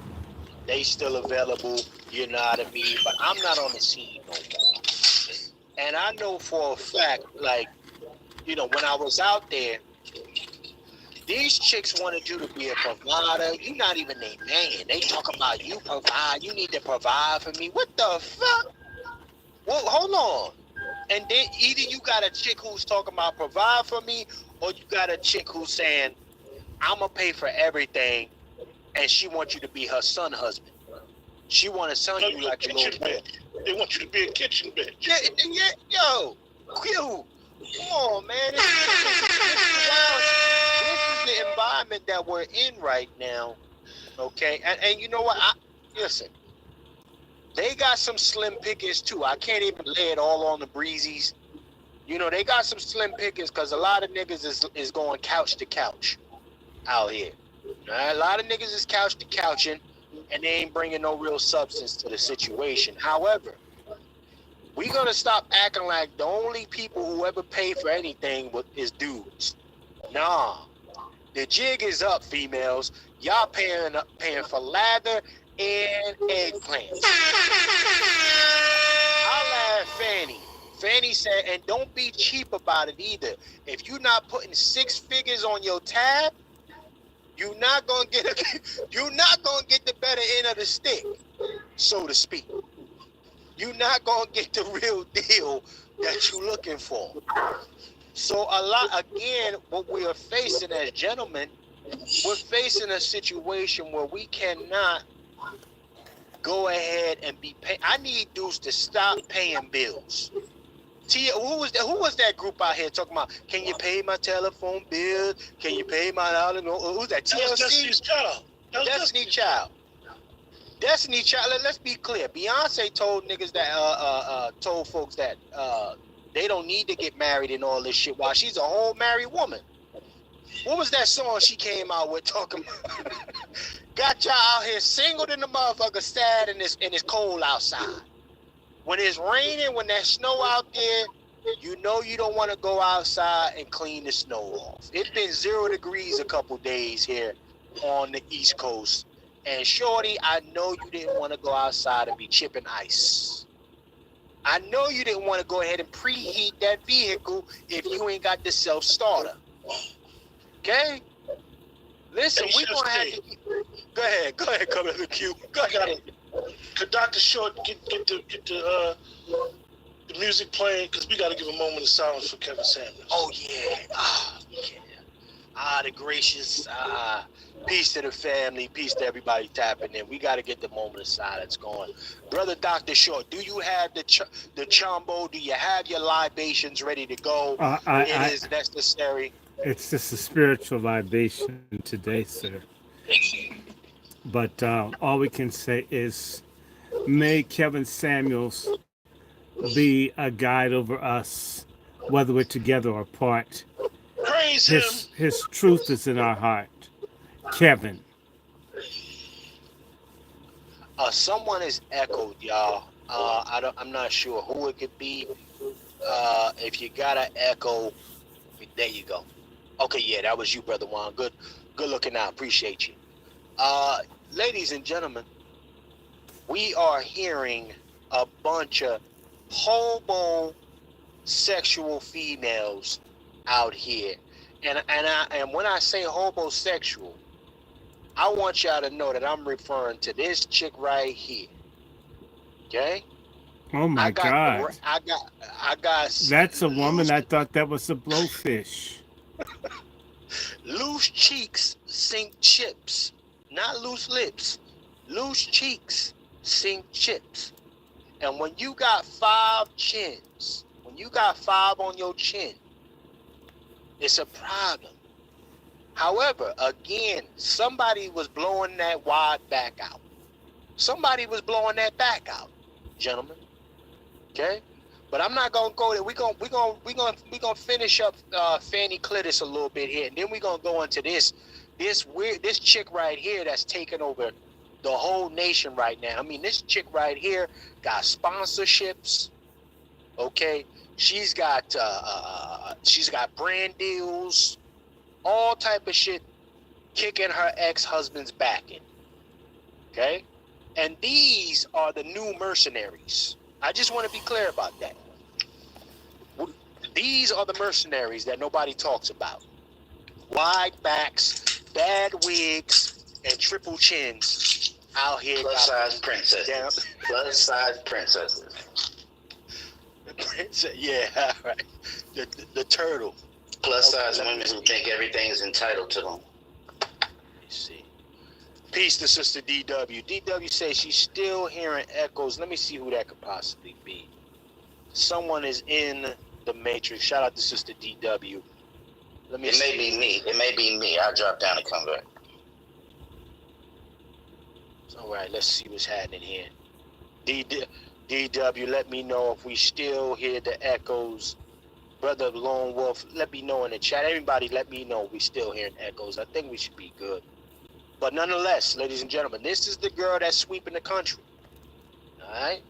they still available. You know what I mean? But I'm not on the scene no more. And I know for a fact, like, you know, when I was out there, these chicks wanted you to be a provider. You're not even a man. They talk about you provide. You need to provide for me. What the fuck? Well, hold on. And then either you got a chick who's talking about provide for me, or you got a chick who's saying, I'm going to pay for everything, and she wants you to be her son husband. She want to son you like a little boy. They want you to be a kitchen bitch. Yeah, yo, come on, man. This is the environment that we're in right now, okay? And you know what? Listen, they got some slim pickings too. I can't even lay it all on the breezies. You know, they got some slim pickings because a lot of niggas is going couch to couch out here. A lot of niggas is couch to couching, and they ain't bringing no real substance to the situation. However, we're going to stop acting like the only people who ever pay for anything is dudes. Nah. The jig is up, females. Y'all paying for lather and eggplants. Holla at Fani. Fani said, and don't be cheap about it either. If you're not putting 6 figures on your tab, you're not gonna get the better end of the stick, so to speak. You're not gonna get the real deal that you're looking for. So what we are facing as gentlemen, we're facing a situation where we cannot go ahead and be paying. I need dudes to stop paying bills. Who was that group out here talking about, can you pay my telephone bill? Can you pay my, I don't know, who's that? TLC? Destiny's Child. Destiny Child. Destiny Child, let's be clear. Beyonce told niggas that, told folks that they don't need to get married and all this shit while she's a whole married woman. What was that song she came out with talking about? Got y'all out here single than the motherfucker, sad and it's cold outside. When it's raining, when there's snow out there, you know you don't want to go outside and clean the snow off. It's been 0 degrees a couple days here on the East Coast. And shorty, I know you didn't want to go outside and be chipping ice. I know you didn't want to go ahead and preheat that vehicle if you ain't got the self-starter. Okay? Listen, we're going to have to... Go ahead, come in the queue. Go ahead. Could Dr. Short get the music playing? Because we got to give a moment of silence for Kevin Samuels. Oh, yeah. The gracious... peace to the family, peace to everybody tapping in. We got to get the moment of silence going. Brother Dr. Short, do you have the chombo? Do you have your libations ready to go? It is necessary. It's just a spiritual libation today, sir. But all we can say is, may Kevin Samuels be a guide over us, whether we're together or apart. Praise him. His truth is in our heart. Kevin. Someone is echoed, y'all. I'm not sure who it could be. If you got an echo, there you go. Okay, yeah, that was you, Brother Juan. Good looking out. Appreciate you. Ladies and gentlemen, we are hearing a bunch of homosexual females out here. And when I say homosexual, I want y'all to know that I'm referring to this chick right here. Okay? Oh my God. I got That's a woman. I thought that was a blowfish. Loose cheeks sink chips. Not loose lips. Loose cheeks sink chips. And when you got 5 chins, when you got 5 on your chin, it's a problem. However, again, somebody was blowing that wad back out. Somebody was blowing that back out, gentlemen. Okay? But I'm not gonna go there. We're gonna finish up Fani Clitus a little bit here, and then we're gonna go into this chick right here that's taking over the whole nation right now. I mean, this chick right here got sponsorships. Okay, she's got brand deals, all type of shit, kicking her ex-husband's back in. Okay, and these are the new mercenaries. I just want to be clear about that. These are the mercenaries that nobody talks about. Wide backs, bad wigs, and triple chins out here. Plus size princesses. Plus size princesses. The princess, yeah, right. The turtle. Plus size women who think everything is entitled to them. Let's see. Peace to Sister DW. DW says she's still hearing echoes. Let me see who that could possibly be. Someone is in the Matrix. Shout out to Sister DW. Let me. It may be me. It may be me. I'll drop down and come back. All right, let's see what's happening here. DW, let me know if we still hear the echoes. Brother Lone Wolf, let me know in the chat. Everybody, let me know if we still hearing echoes. I think we should be good. But nonetheless, ladies and gentlemen, this is the girl that's sweeping the country. All right?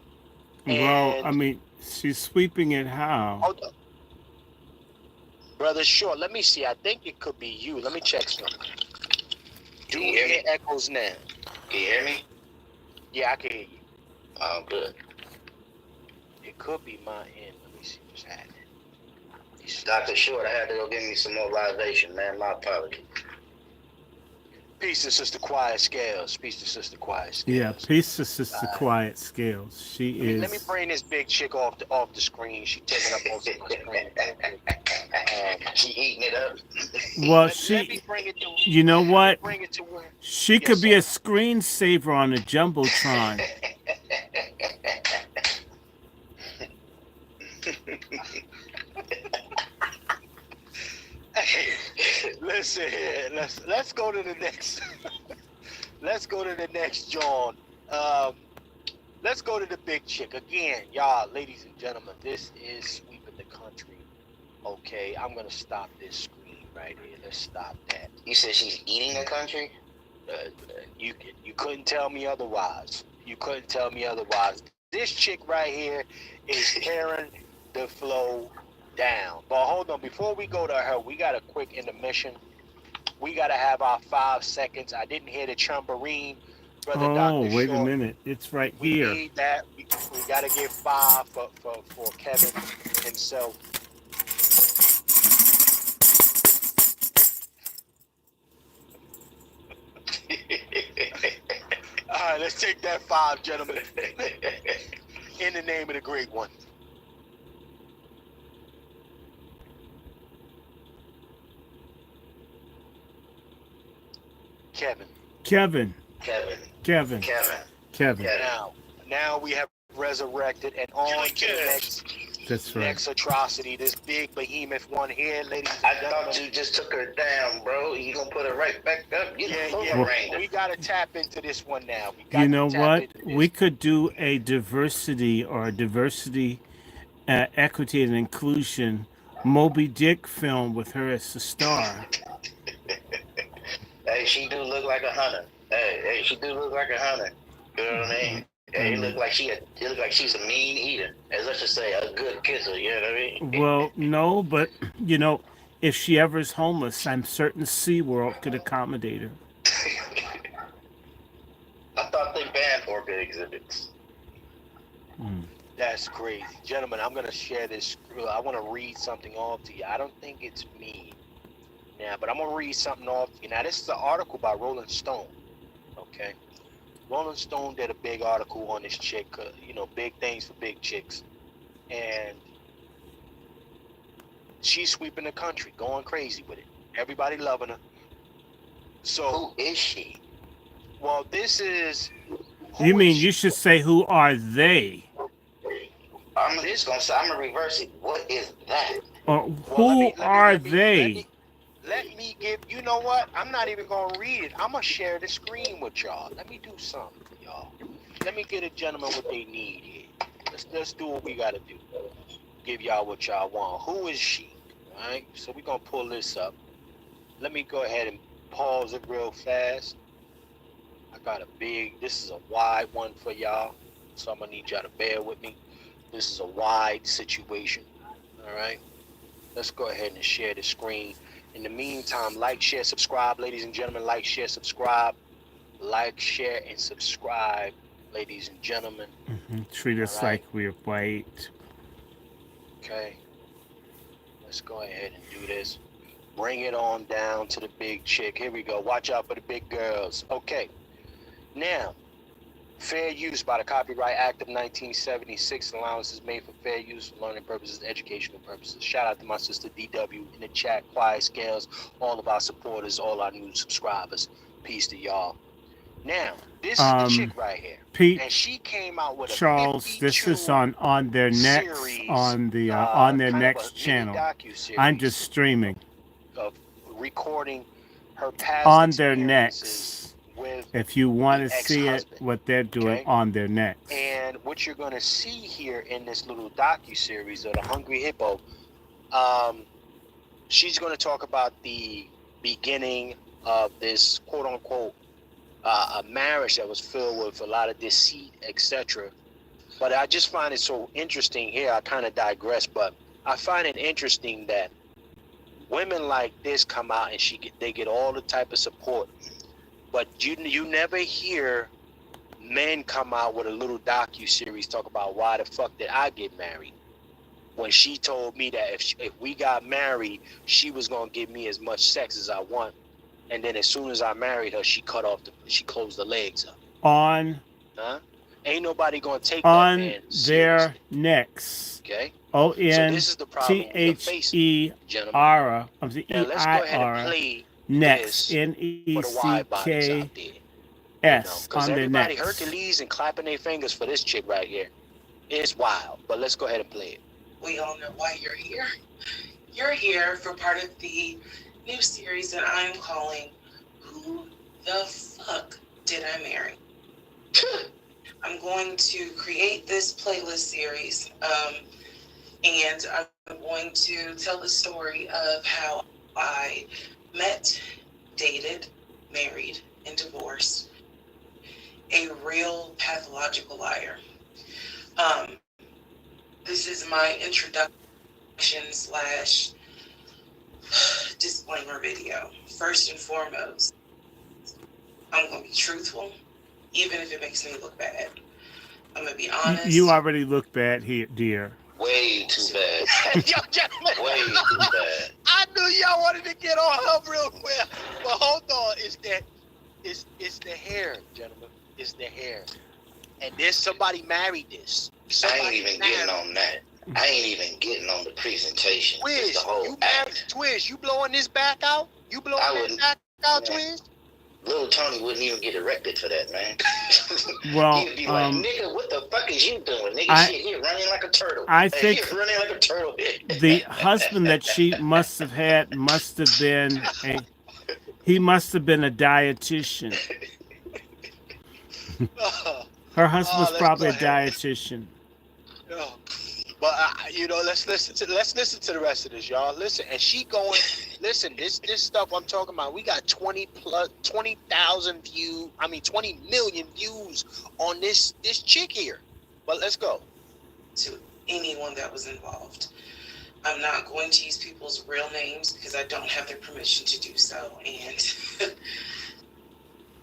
Well, I mean, she's sweeping it how? Hold up. Brother Short, let me see. I think it could be you. Let me check something. Do you hear echoes now? Can you hear me? Yeah, I can hear you. Oh, good. It could be my end. Let me see what's happening. Dr. Short, I had to go get me some more libation, man. My apologies. Peace to Sister Quiet Scales. Peace to Sister Quiet Scales. Yeah, peace to Sister Quiet Scales. She is. Let me bring this big chick off the screen. She's taking up most of the screen. She eating it up. Well, let me bring it to, you know what? Bring it to her. She could be a screensaver on a Jumbotron. Listen here. Let's go to the next. Let's go to the next John. Let's go to the big chick again, y'all, ladies and gentlemen. This is sweeping the country. Okay, I'm gonna stop this screen right here. Let's stop that. You said she's eating the country? You couldn't tell me otherwise. You couldn't tell me otherwise. This chick right here is tearing the flow down. But hold on, before we go to her, we got a quick intermission. We got to have our 5 seconds. I didn't hear the tambourine. Brother Oh, Dr. wait Short, a minute. It's right we here. need that. We got to give 5 for Kevin himself. All right, let's take that 5, gentlemen. In the name of the great one. Kevin. Now we have resurrected and on to the next. That's right. Next atrocity, this big behemoth one here, ladies and I gentlemen. thought you just took her down, bro. You gonna put her right back up? Yeah. We gotta tap into this one now. We got You know to tap what? into this. We could do a diversity equity and inclusion Moby Dick film with her as the star. Hey, she do look like a hunter. Hey, she do look like a hunter. You know what I mean? Hey, it look like she's a mean eater. As let's just say, a good kisser. You know what I mean? Well, no, but you know, if she ever is homeless, I'm certain SeaWorld could accommodate her. I thought they banned orchid exhibits. That's crazy. Gentlemen, I'm going to share this. I want to read something off to you. I don't think it's me now, but I'm going to read something off to you. Now, this is an article by Rolling Stone, okay? Rolling Stone did a big article on this chick, big things for big chicks. And she's sweeping the country, going crazy with it. Everybody loving her. So, who is she? Well, this is... You mean you should say, who are they? I'm just going to say, I'm going to reverse it. What is that? Who are they? Let me give, you know what? I'm not even going to read it. I'm going to share the screen with y'all. Let me do something for y'all. Let me get a gentleman what they need here. Let's do what we got to do. Give y'all what y'all want. Who is she? All right? So we're going to pull this up. Let me go ahead and pause it real fast. I got this is a wide one for y'all. So I'm going to need y'all to bear with me. This is a wide situation. All right? Let's go ahead and share the screen. In the meantime, like, share, subscribe, ladies and gentlemen. Like, share, subscribe. Like, share, and subscribe, ladies and gentlemen. Treat us like we're white. Okay. Let's go ahead and do this. Bring it on down to the big chick. Here we go. Watch out for the big girls. Okay. Now, fair use by the Copyright Act of 1976. Allowances made for fair use for learning purposes, educational purposes. Shout out to my sister DW in the chat. Quiet Scales, all of our supporters, all our new subscribers. Peace to y'all. Now, this is the chick right here. Pete, and she came out with a Charles, this is on their next series, on their next channel. I'm just streaming. Of recording her past on their necks. If you want to see it, what they're doing on their necks. And what you're going to see here in this little docu-series of the Hungry Hippo, she's going to talk about the beginning of this quote-unquote a marriage that was filled with a lot of deceit, etc. But I just find it so interesting here. I kind of digress, but I find it interesting that women like this come out and they get all the type of support. But you never hear men come out with a little docu-series talk about why the fuck did I get married? When she told me that if we got married, she was gonna give me as much sex as I want, and then as soon as I married her, she closed the legs up. Ain't nobody gonna take on that man their necks. Okay. ONTHERA of the EIR. Next, NECKS on their necks. Everybody Hercules and clapping their fingers for this chick right here. It's wild, but let's go ahead and play it. We all know why you're here. You're here for part of the new series that I'm calling Who the Fuck Did I Marry? I'm going to create this playlist series, and I'm going to tell the story of how I met, dated, married, and divorced a real pathological liar. This is my introduction / disclaimer video. First and foremost, I'm going to be truthful, even if it makes me look bad. I'm going to be honest. You already look bad here, dear. Way too bad. Yo, gentlemen. Way too bad. I knew y'all wanted to get on her real quick. But hold on. It's the hair, gentlemen. It's the hair. And there's somebody married this. I ain't even getting on that. I ain't even getting on the presentation. Twiz, you blowing this back out? You blowing this back out, Twiz? little Tony wouldn't even get erected for that, man. Well, he'd be like, nigga, what the fuck is you doing? Nigga, shit, he running like a turtle. I think he running like a turtle. the husband that she must have had must have been a dietitian. Her husband's probably a dietitian. But let's listen to the rest of this, y'all. Listen, and she going. Listen, this stuff I'm talking about. We got 20,000 views. 20 million views on this chick here. But let's go. To anyone that was involved, I'm not going to use people's real names because I don't have their permission to do so, and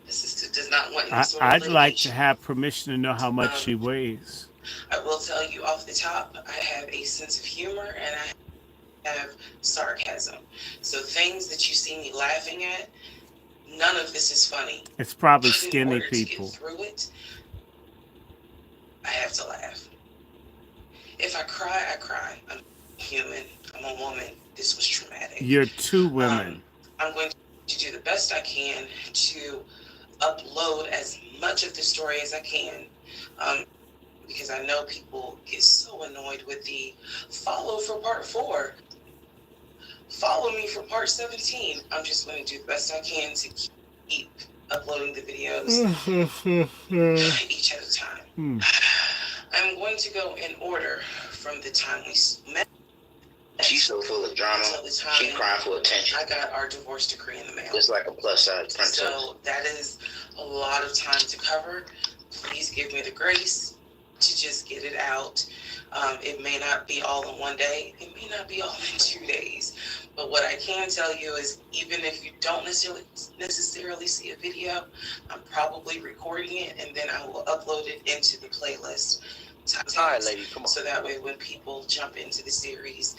this does not want any sort of I'd like to litigation. have permission to know how much she weighs. I will tell you off the top, I have a sense of humor and I have sarcasm. So things that you see me laughing at, none of this is funny. It's probably In skinny order people. to get through it, I have to laugh. If I cry, I cry. I'm human. I'm a woman. This was traumatic. You're two women. I'm going to do the best I can to upload as much of the story as I can. Because I know people get so annoyed with the follow for part 4. Follow me for part 17. I'm just going to do the best I can to keep uploading the videos each at a time. I'm going to go in order from the time we met. She's so full of drama. She's crying for attention. I got our divorce decree in the mail. Just like a plus size princess. So that is a lot of time to cover. Please give me the grace to just get it out. It may not be all in one day. It may not be all in 2 days. But what I can tell you is even if you don't necessarily see a video, I'm probably recording it and then I will upload it into the playlist. All right, lady, come on. So that way when people jump into the series,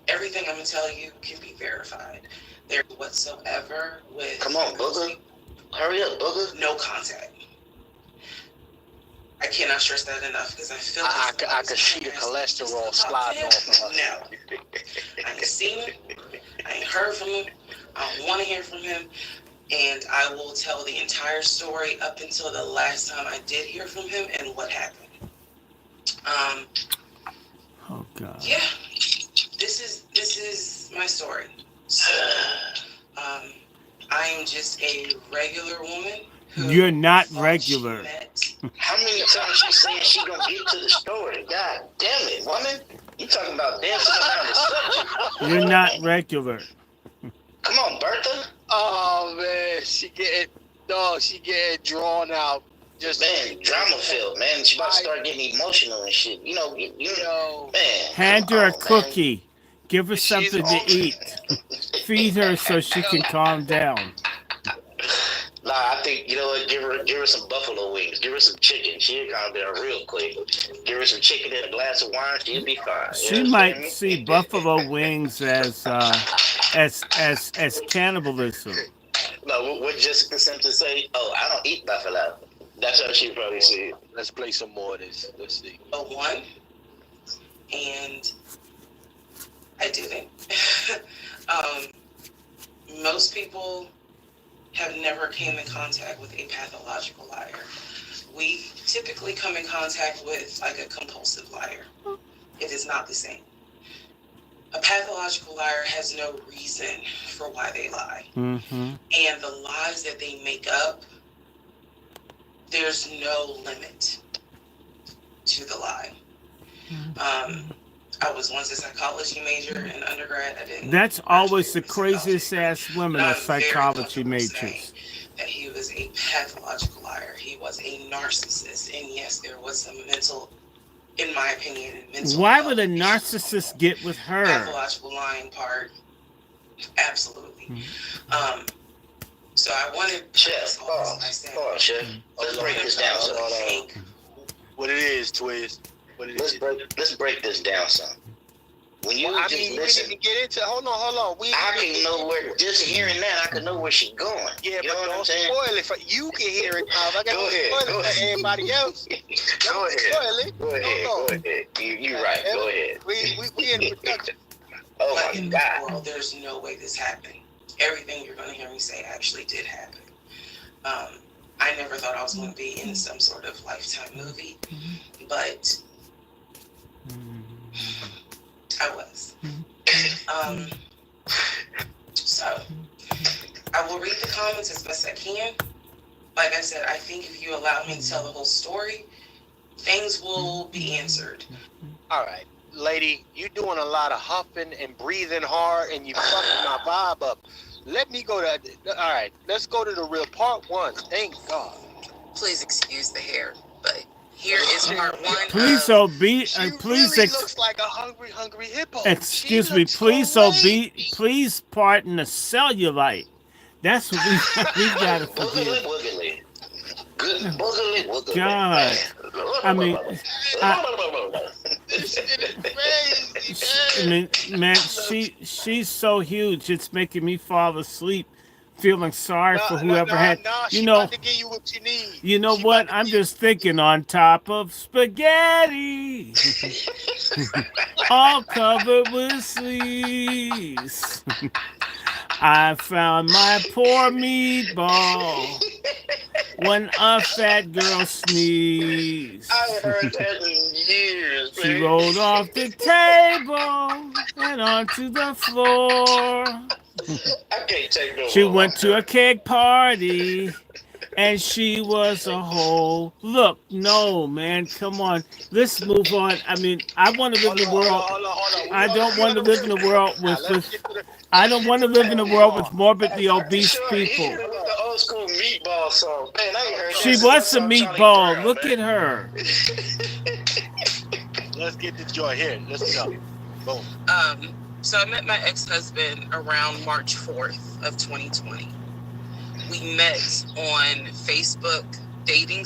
everything I'm going to tell you can be verified. There whatsoever with... Come on, Booger. Hurry up, Booger. No contact. I cannot stress that enough because I feel I could see the cholesterol sliding off of her. No. I ain't seen him. I ain't heard from him. I don't want to hear from him. And I will tell the entire story up until the last time I did hear from him and what happened. Oh God. Yeah. This is my story. So I am just a regular woman. You're not regular. How many times she saying she gonna get to the story? God damn it, woman! You talking about dancing around the subject? You're not regular. Come on, Bertha. Oh man, she getting drawn out. Just man, drama filled, man. She about to start getting emotional and shit. You know, man. Hand her a cookie. Man. Give her something to eat. Feed her so she can calm down. Nah, I think, you know what, give her some buffalo wings. Give her some chicken. She'll calm down real quick. Give her some chicken and a glass of wine, she'll be fine. She might see buffalo wings as cannibalism. No, what Jessica Simpson say? Oh, I don't eat buffalo. That's how she probably see it. Let's play some more of this. Let's see. One, and I didn't. Most people have never came in contact with a pathological liar. We typically come in contact with like a compulsive liar. It is not the same. A pathological liar has no reason for why they lie. Mm-hmm. And the lies that they make up, there's no limit to the lie. I was once a psychology major in undergrad. That's always the craziest ass women are psychology majors. That he was a pathological liar. He was a narcissist. And yes, there was some mental, in my opinion, mental. Why would a narcissist get with her? Pathological lying part, absolutely. Mm-hmm. So I wanted Chef, Chef. Let's break this down. What it is, Twiz. Let's break this down, son. When you we didn't get into. Hold on. I can know where. Just hearing that, I can know where she's going. Yeah, you but don't spoil it for you. Can hear it. I got to spoil it for everybody else. Go ahead. Go ahead. You're right. Yeah, go ahead. We in production. Oh my in God. this world, there's no way this happened. everything you're going to hear me say actually did happen. I never thought I was going to be in some sort of Lifetime movie, but I was. So I will read the comments as best I can. Like I said, I think if you allow me to tell the whole story, things will be answered. All right, lady, you doing a lot of huffing and breathing hard, and you fucking my vibe up. Let me go to. All right, let's go to the real part one. Thank God. Please excuse the hair, but here is part one. Please please really looks like a hungry hippo. Excuse me, please pardon the cellulite. That's what we gotta forgive. Boogly. Good boogly woogly. God, I mean, man, she's so huge. It's making me fall asleep, feeling sorry for whoever had. You know, to give you what you need. you know what? I'm just thinking on top of spaghetti, all covered with sleeves. I found my poor meatball when a fat girl sneezed. I haven't heard that in years, She man. rolled off the table and onto the floor. I can't take no She more. went to a cake party and she was a hoe. Look, no, man, come on. Let's move on. I mean, I want to live in a world. I don't want to live in a world with I don't want to live in a world with morbidly obese people. The old school meatball song. Man, I ain't heard She that was a since Johnny meatball. Brown, Look man. at her. Let's get the joy here. Let's go. Boom. So I met my ex-husband around March 4th of 2020. We met on Facebook dating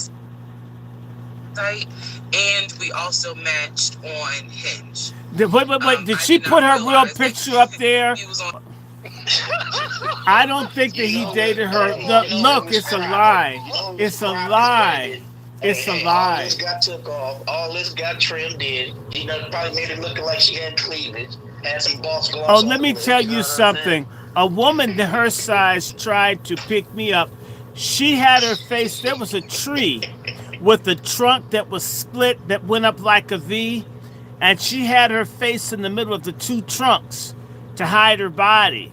site, and we also matched on Hinge. Wait. Did she put her real picture up there? He was on. I don't think that he dated her. Look, it's a lie. It's a lie. It's a All lie. this got took off. All this got trimmed in. You know, probably made it look like she had cleavage. Had some boss gloss. Oh, on let me the tell lips, you know what I'm saying? something. A woman her size tried to pick me up. She had her face. There was a tree with a trunk that was split that went up like a V, and she had her face in the middle of the two trunks to hide her body.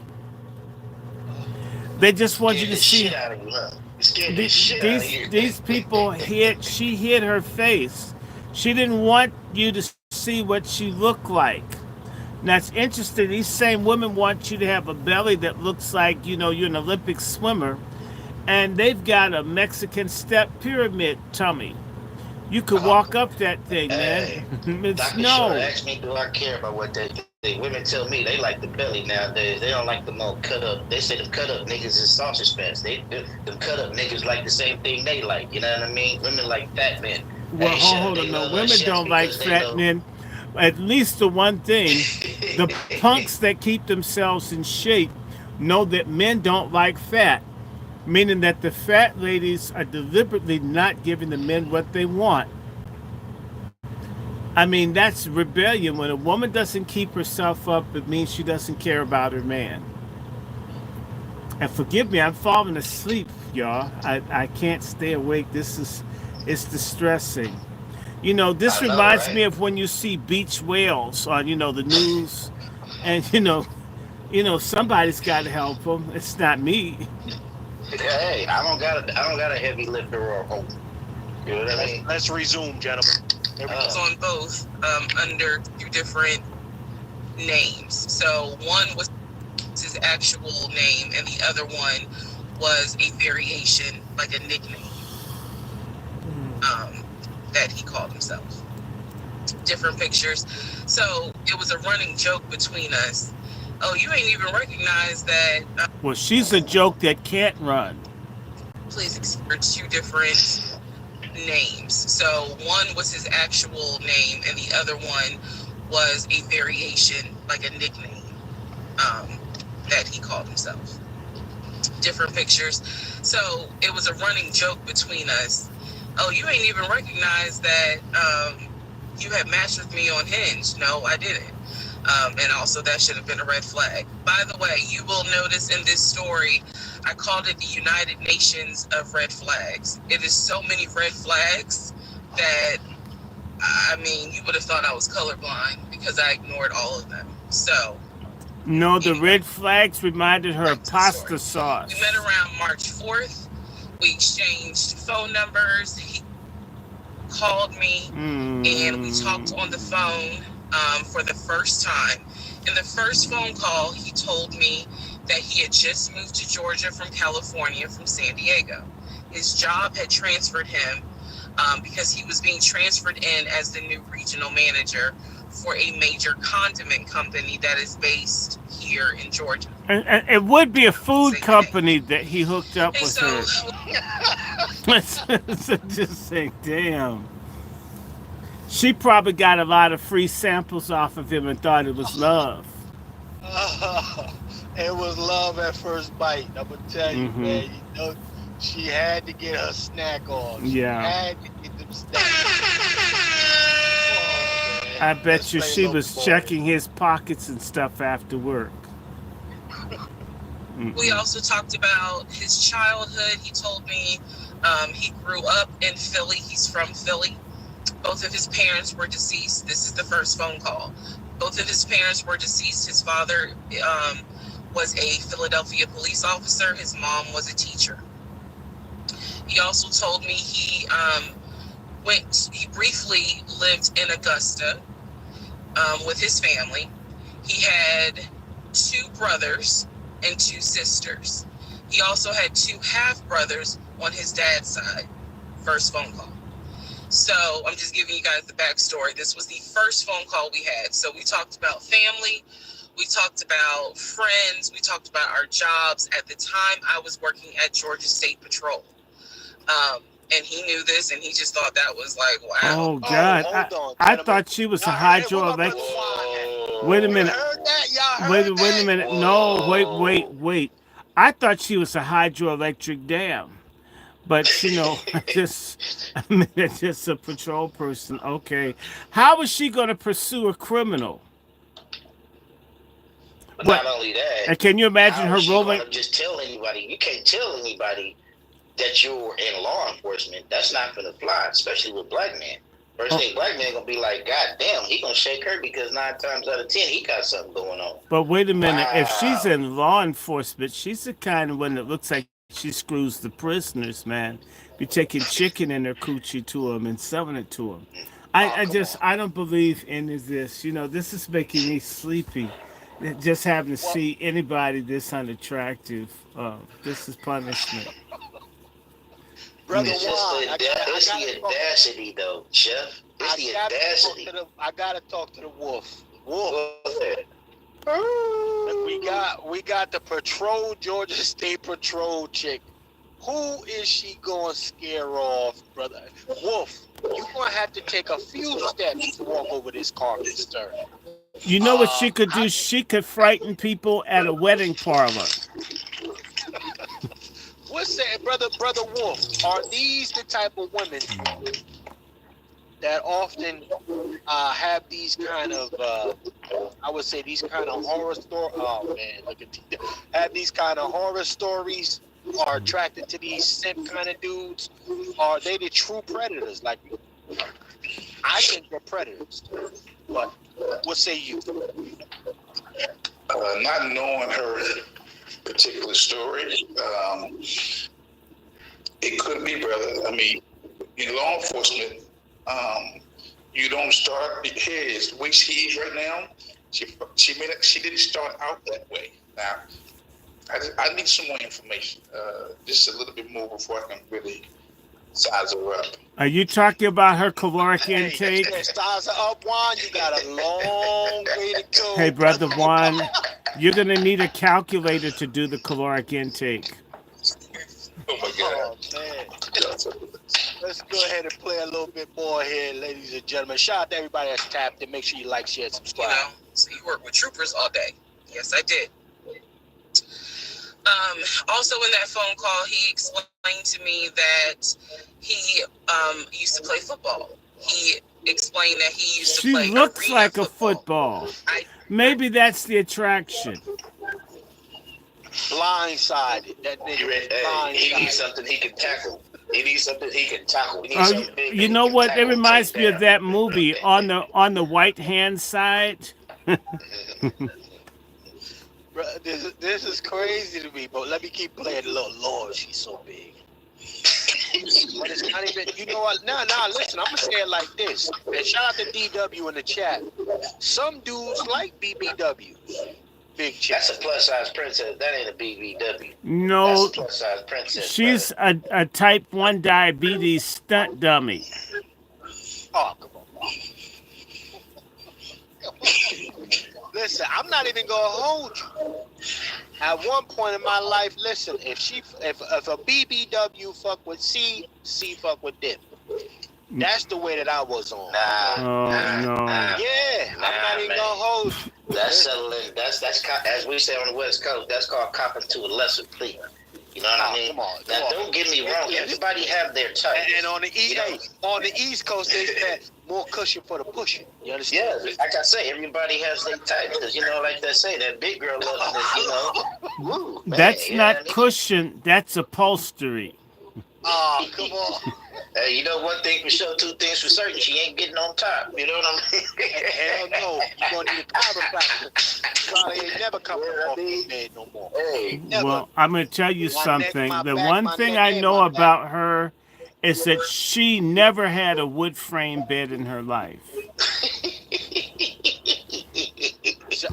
They just want you to see. Shit out of you, huh? Scared the shit out of you. These people she hid her face. She didn't want you to see what she looked like. Now it's interesting, these same women want you to have a belly that looks like, you know, you're an Olympic swimmer, and they've got a Mexican step pyramid tummy. You could walk up that thing, man. It's Dr. no. Short asked me, do I care about what they think? Women tell me they like the belly nowadays. They don't like the more cut up. They say the cut up niggas is sausage fats. Them cut up niggas like the same thing they like. You know what I mean? Women like fat men. Well, hold on, no. Women don't like fat men. At least the one thing, the punks that keep themselves in shape know that men don't like fat, meaning that the fat ladies are deliberately not giving the men what they want. I mean, that's rebellion. When a woman doesn't keep herself up, it means she doesn't care about her man. And forgive me, I'm falling asleep, y'all. I can't stay awake. It's distressing. You know, this reminds me of when you see beach whales on, you know, the news, and you know, somebody's got to help them. It's not me. Hey, I don't got a heavy lifter or a hope. You know what I mean? Let's resume, gentlemen. It was on both under two different names. So one was his actual name, and the other one was a variation, like a nickname. That he called himself. Different pictures. So it was a running joke between us. Oh, you ain't even recognize that. Well, she's a joke that can't run. Please excuse two different names. So one was his actual name, and the other one was a variation, like a nickname, that he called himself. Different pictures. So it was a running joke between us. Oh, you ain't even recognize that you had matched with me on Hinge. No, I didn't. And also that should have been a red flag. By the way, you will notice in this story, I called it the United Nations of red flags. It is so many red flags that, I mean, you would have thought I was colorblind because I ignored all of them. So, No, the anyway, red flags reminded her back of to the story. pasta sauce. We met around March 4th. We exchanged phone numbers. He called me and we talked on the phone for the first time. In the first phone call, he told me that he had just moved to Georgia from California, from San Diego. His job had transferred him because he was being transferred in as the new regional manager for a major condiment company that is based here in Georgia. And it would be a food company that he hooked up And with so, her. Just say, damn. She probably got a lot of free samples off of him and thought it was love. It was love at first bite. I'm gonna tell you, man. You know, she had to get her snack on. She had to get them snacks. I bet you she was checking his pockets and stuff after work. We also talked about his childhood. He told me he grew up in Philly. He's from Philly. Both of his parents were deceased. This is the first phone call. Both of his parents were deceased. His father was a Philadelphia police officer. His mom was a teacher. He also told me he briefly lived in Augusta with his family. He had 2 brothers and 2 sisters. He also had 2 half-brothers on his dad's side. First phone call. So I'm just giving you guys the backstory. This was the first phone call we had. So we talked about family. We talked about friends. We talked about our jobs. At the time, I was working at Georgia State Patrol. And he knew this, and he just thought that was like, wow. Oh, God. I thought she was a hydroelectric. Wait a minute. Wait a minute. No, wait. I thought she was a hydroelectric dam. But, you know, just a patrol person. Okay. How is she going to pursue a criminal? But not only that. And can you imagine her rolling? Just tell anybody. You can't tell anybody that you're in law enforcement. That's not going to fly, especially with black men. First thing, black men going to be like, God damn, he going to shake her because 9 times out of 10, he got something going on. But wait a minute. Wow. If she's in law enforcement, she's the kind of one that looks like she screws the prisoners, man. Be taking chicken in her coochie to them and selling it to them. I don't believe any of this. You know, this is making me sleepy. Just having to see anybody this unattractive. This is punishment. Brother it's the audacity, though, Chef. It's the audacity. I gotta talk to the wolf. We got the patrol, Georgia State Patrol chick. Who is she gonna scare off, brother? Wolf, you're gonna have to take a few steps to walk over this carpet, sir. You know what she could do? She could frighten people at a wedding parlor. What's that, brother Wolf? Are these the type of women that often have these kind of, I would say these kind of horror stories? Oh man, look at these. Have these kind of horror stories? Are attracted to these simp kind of dudes? Are they the true predators? Like, I think they're predators. But what say you? Not knowing her particular story, it could be, brother. I mean, in law enforcement, you don't start. Here is the way she is right now. She didn't start out that way. Now, I need some more information, just a little bit more before I can really size her up. Are you talking about her caloric intake? Size her up, Juan. You got a long way to go. Hey, brother Juan, you're gonna need a calculator to do the caloric intake. Oh my God! Oh, man. Let's go ahead and play a little bit more here, ladies and gentlemen. Shout out to everybody that's tapped in. Make sure you like, share, subscribe. You know, so you work with troopers all day. Yes, I did. Also in that phone call, he explained to me that he used to play football. He explained that he used to She play looks arena like a football. football. Maybe that's the attraction. Blindsided. That nigga was He needs blindsided. something he can tackle. He needs something he can tackle. He needs something big You that know he can what? It tackle and reminds take me of down. that movie on the right hand side. Bro, this is crazy to me, but let me keep playing. Lord, she's so big. But it's not even, you know what? Nah, listen, I'm going to say it like this. And shout out to DW in the chat. Some dudes like BBWs. Big chat. That's a plus size princess. That ain't a BBW. No, That's a plus size princess. she's a type 1 diabetes stunt dummy. Oh, come on. Listen, I'm not even going to hold you. At one point in my life, listen, if a BBW fuck with C fuck with them. That's the way that I was on. No. Yeah, I'm not even gonna hold you. That's settling. That's as we say on the West Coast. That's called copping to a lesser plea. You know what I mean? Come on. Now, don't get me wrong. Everybody have their type. And on the East Coast, they said more cushion for the pushing. You understand? Yeah, like I say, everybody has their type. Because, you know, like they say, that big girl loves this, you know. Woo, man, That's you not know what I mean? cushion. That's upholstery. Oh, come on. Hey, you know one thing for sure, two things for certain. She ain't getting on top. You know what I mean? Hell no. You're going to need a chiropractor. Probably ain't never coming off the bed no more. Hey, Never. Well, I'm going to tell you My something. neck, my The back, one my thing neck, I and know my back. about her is that she never had a wood frame bed in her life.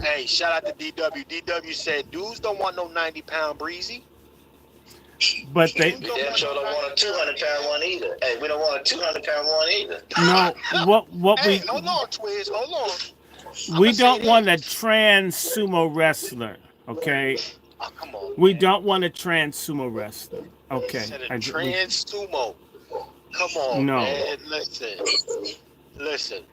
Hey, shout out to DW. DW said, dudes don't want no 90-pound breezy. But they we damn sure don't want a 200-pound one either. Hey, we don't want a 200-pound one either. no. What Hey, hold on, Twiz. Hold on. we don't want a trans sumo wrestler. Okay. Oh, come on. We don't want a trans sumo wrestler. Okay. Said a trans sumo. Come on, No. man. Listen.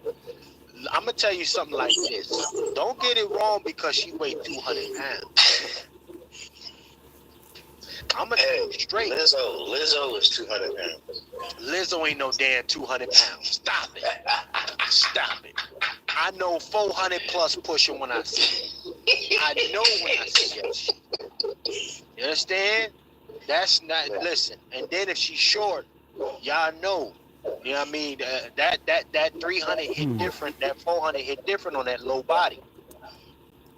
I'm gonna tell you something like this. Don't get it wrong because she weighed 200 pounds. I'm gonna tell you straight. Lizzo is 200 pounds. Lizzo ain't no damn 200 pounds. Stop it. Stop it. I know 400 plus pushing when I see it. I know when I see that shit. You understand? That's not, listen. And then if she's short, y'all know. You know what I mean? That 300 hit different. That 400 hit different on that low body.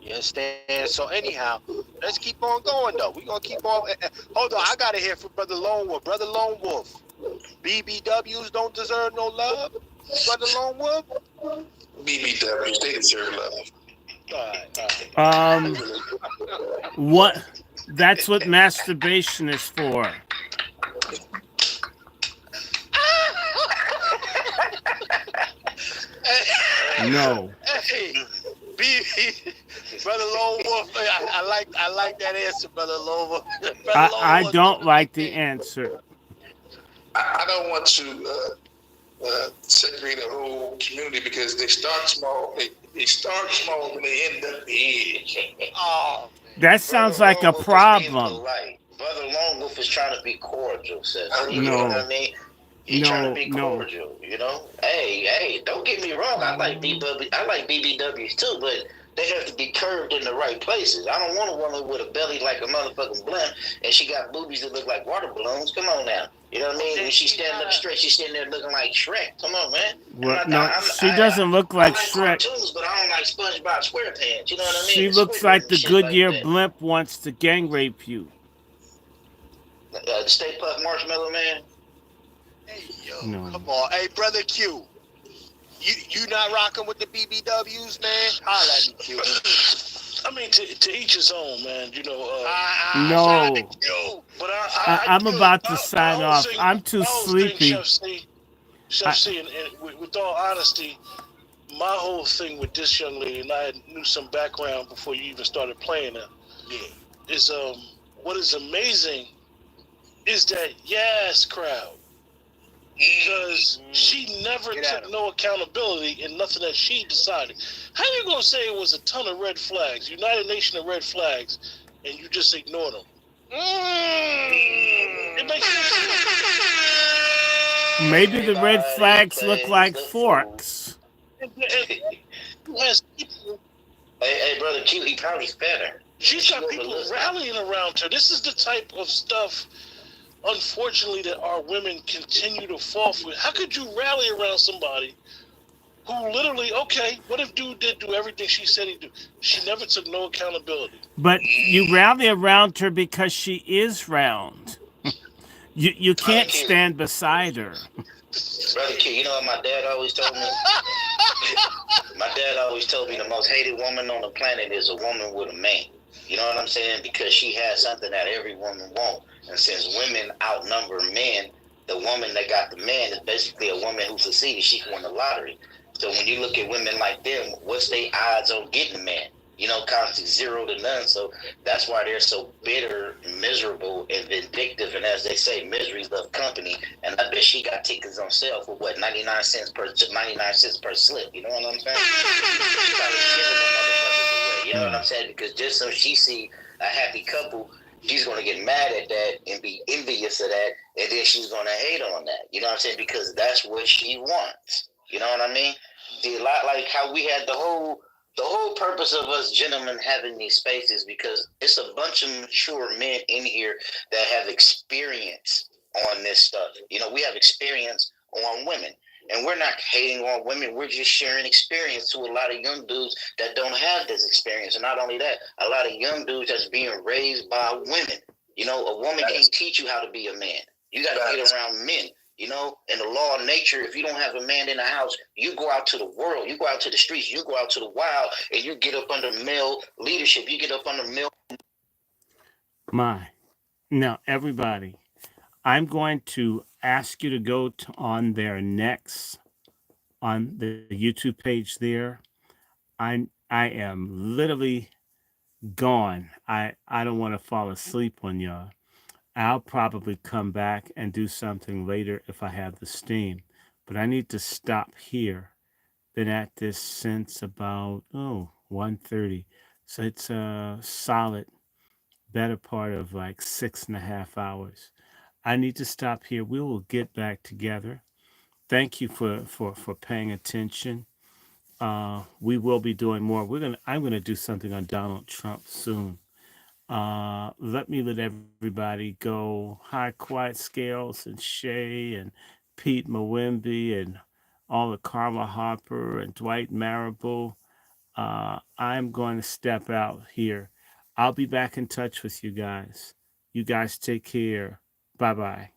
You understand? So anyhow, let's keep on going though. We're gonna keep on. Hold on, I gotta hear from Brother Lone Wolf. Brother Lone Wolf, BBWs don't deserve no love. Brother Lone Wolf. BBWs, they deserve love. All right. What? That's what masturbation is for. No. Hey, Brother Lone Wolf, I like that answer, Brother Lone Wolf. I don't like the answer. I don't want to segregate the whole community because they start small. They start small and they end up big. Oh, That sounds like a problem. Brother Lone Wolf is trying to be cordial, says he. No. You know what I mean? He's trying to be No. cordial, you know? Hey, don't get me wrong. I like BBWs too, but they have to be curved in the right places. I don't want a woman with a belly like a motherfucking blimp and she got boobies that look like water balloons. Come on now. You know what I mean? When she's standing up straight, she's standing there looking like Shrek. Come on, man. Well, she doesn't look like I Shrek. cartoons, but I don't like SpongeBob SquarePants. You know what I mean? She looks like the Shit Goodyear like that. blimp wants to gang rape you. The Stay Puft Marshmallow Man. hey, yo, No. come on. Hey, Brother Q, you not rocking with the BBWs, man? Holla at me, Q. I mean, to each his own, man. You know. No. Shout out to Q. But I'm about to sign off. I'm too sleepy. Chef C, and with all honesty, my whole thing with this young lady, and I knew some background before you even started playing her, is what is amazing is that yes crowd. Because she never took no accountability in nothing that she decided. How you gonna say it was a ton of red flags, United Nation of red flags, and you just ignored them? It makes no sense. Maybe the red Everybody flags look plays like the fool. forks. Yes, people, Hey, brother Q, he probably fed her. she's got She people overlooked. rallying around her. This is the type of stuff, unfortunately, that our women continue to fall for. How could you rally around somebody who literally, okay, what if dude did do everything she said he'd do? She never took no accountability. But you rally around her because she is round. You Brother can't Q, stand beside her. brother Q, you know what my dad always told me? My dad always told me the most hated woman on the planet is a woman with a man. You know what I'm saying? Because she has something that every woman wants. And since women outnumber men, the woman that got the man is basically a woman who succeeded. She won the lottery. So when you look at women like them, what's their odds on getting a man? You know, constantly 0 to none. So that's why they're so bitter, miserable, and vindictive. And as they say, misery loves company. And I bet she got tickets on sale for what, 99 cents per slip. You know what I'm saying? She probably giving them motherfuckers away. You know what I'm saying? Because just so she see a happy couple, she's gonna get mad at that and be envious of that, and then she's gonna hate on that. You know what I'm saying? Because that's what she wants. You know what I mean? See, a lot like how we had the whole purpose of us gentlemen having these spaces, because it's a bunch of mature men in here that have experience on this stuff. You know, we have experience on women. And we're not hating on women. We're just sharing experience to a lot of young dudes that don't have this experience. And not only that, a lot of young dudes that's being raised by women. You know, a woman can't teach you how to be a man. You got to get around men. You know, in the law of nature, if you don't have a man in the house, you go out to the world, you go out to the streets, you go out to the wild, and you get up under male leadership. You get up under male. Now, everybody, I'm going to ask you to go on their next, on the YouTube page there. I am literally gone. I don't want to fall asleep on y'all. I'll probably come back and do something later if I have the steam. But I need to stop here. Been at this since about 1:30. So it's a solid better part of like 6.5 hours. I need to stop here. We will get back together. Thank you for paying attention. We will be doing more. I'm gonna do something on Donald Trump soon. Let everybody go. High Quiet Scales and Shay and Pete Mawimbi and all the Karma Harper and Dwight Marable. I'm going to step out here. I'll be back in touch with you guys. You guys take care. Bye bye.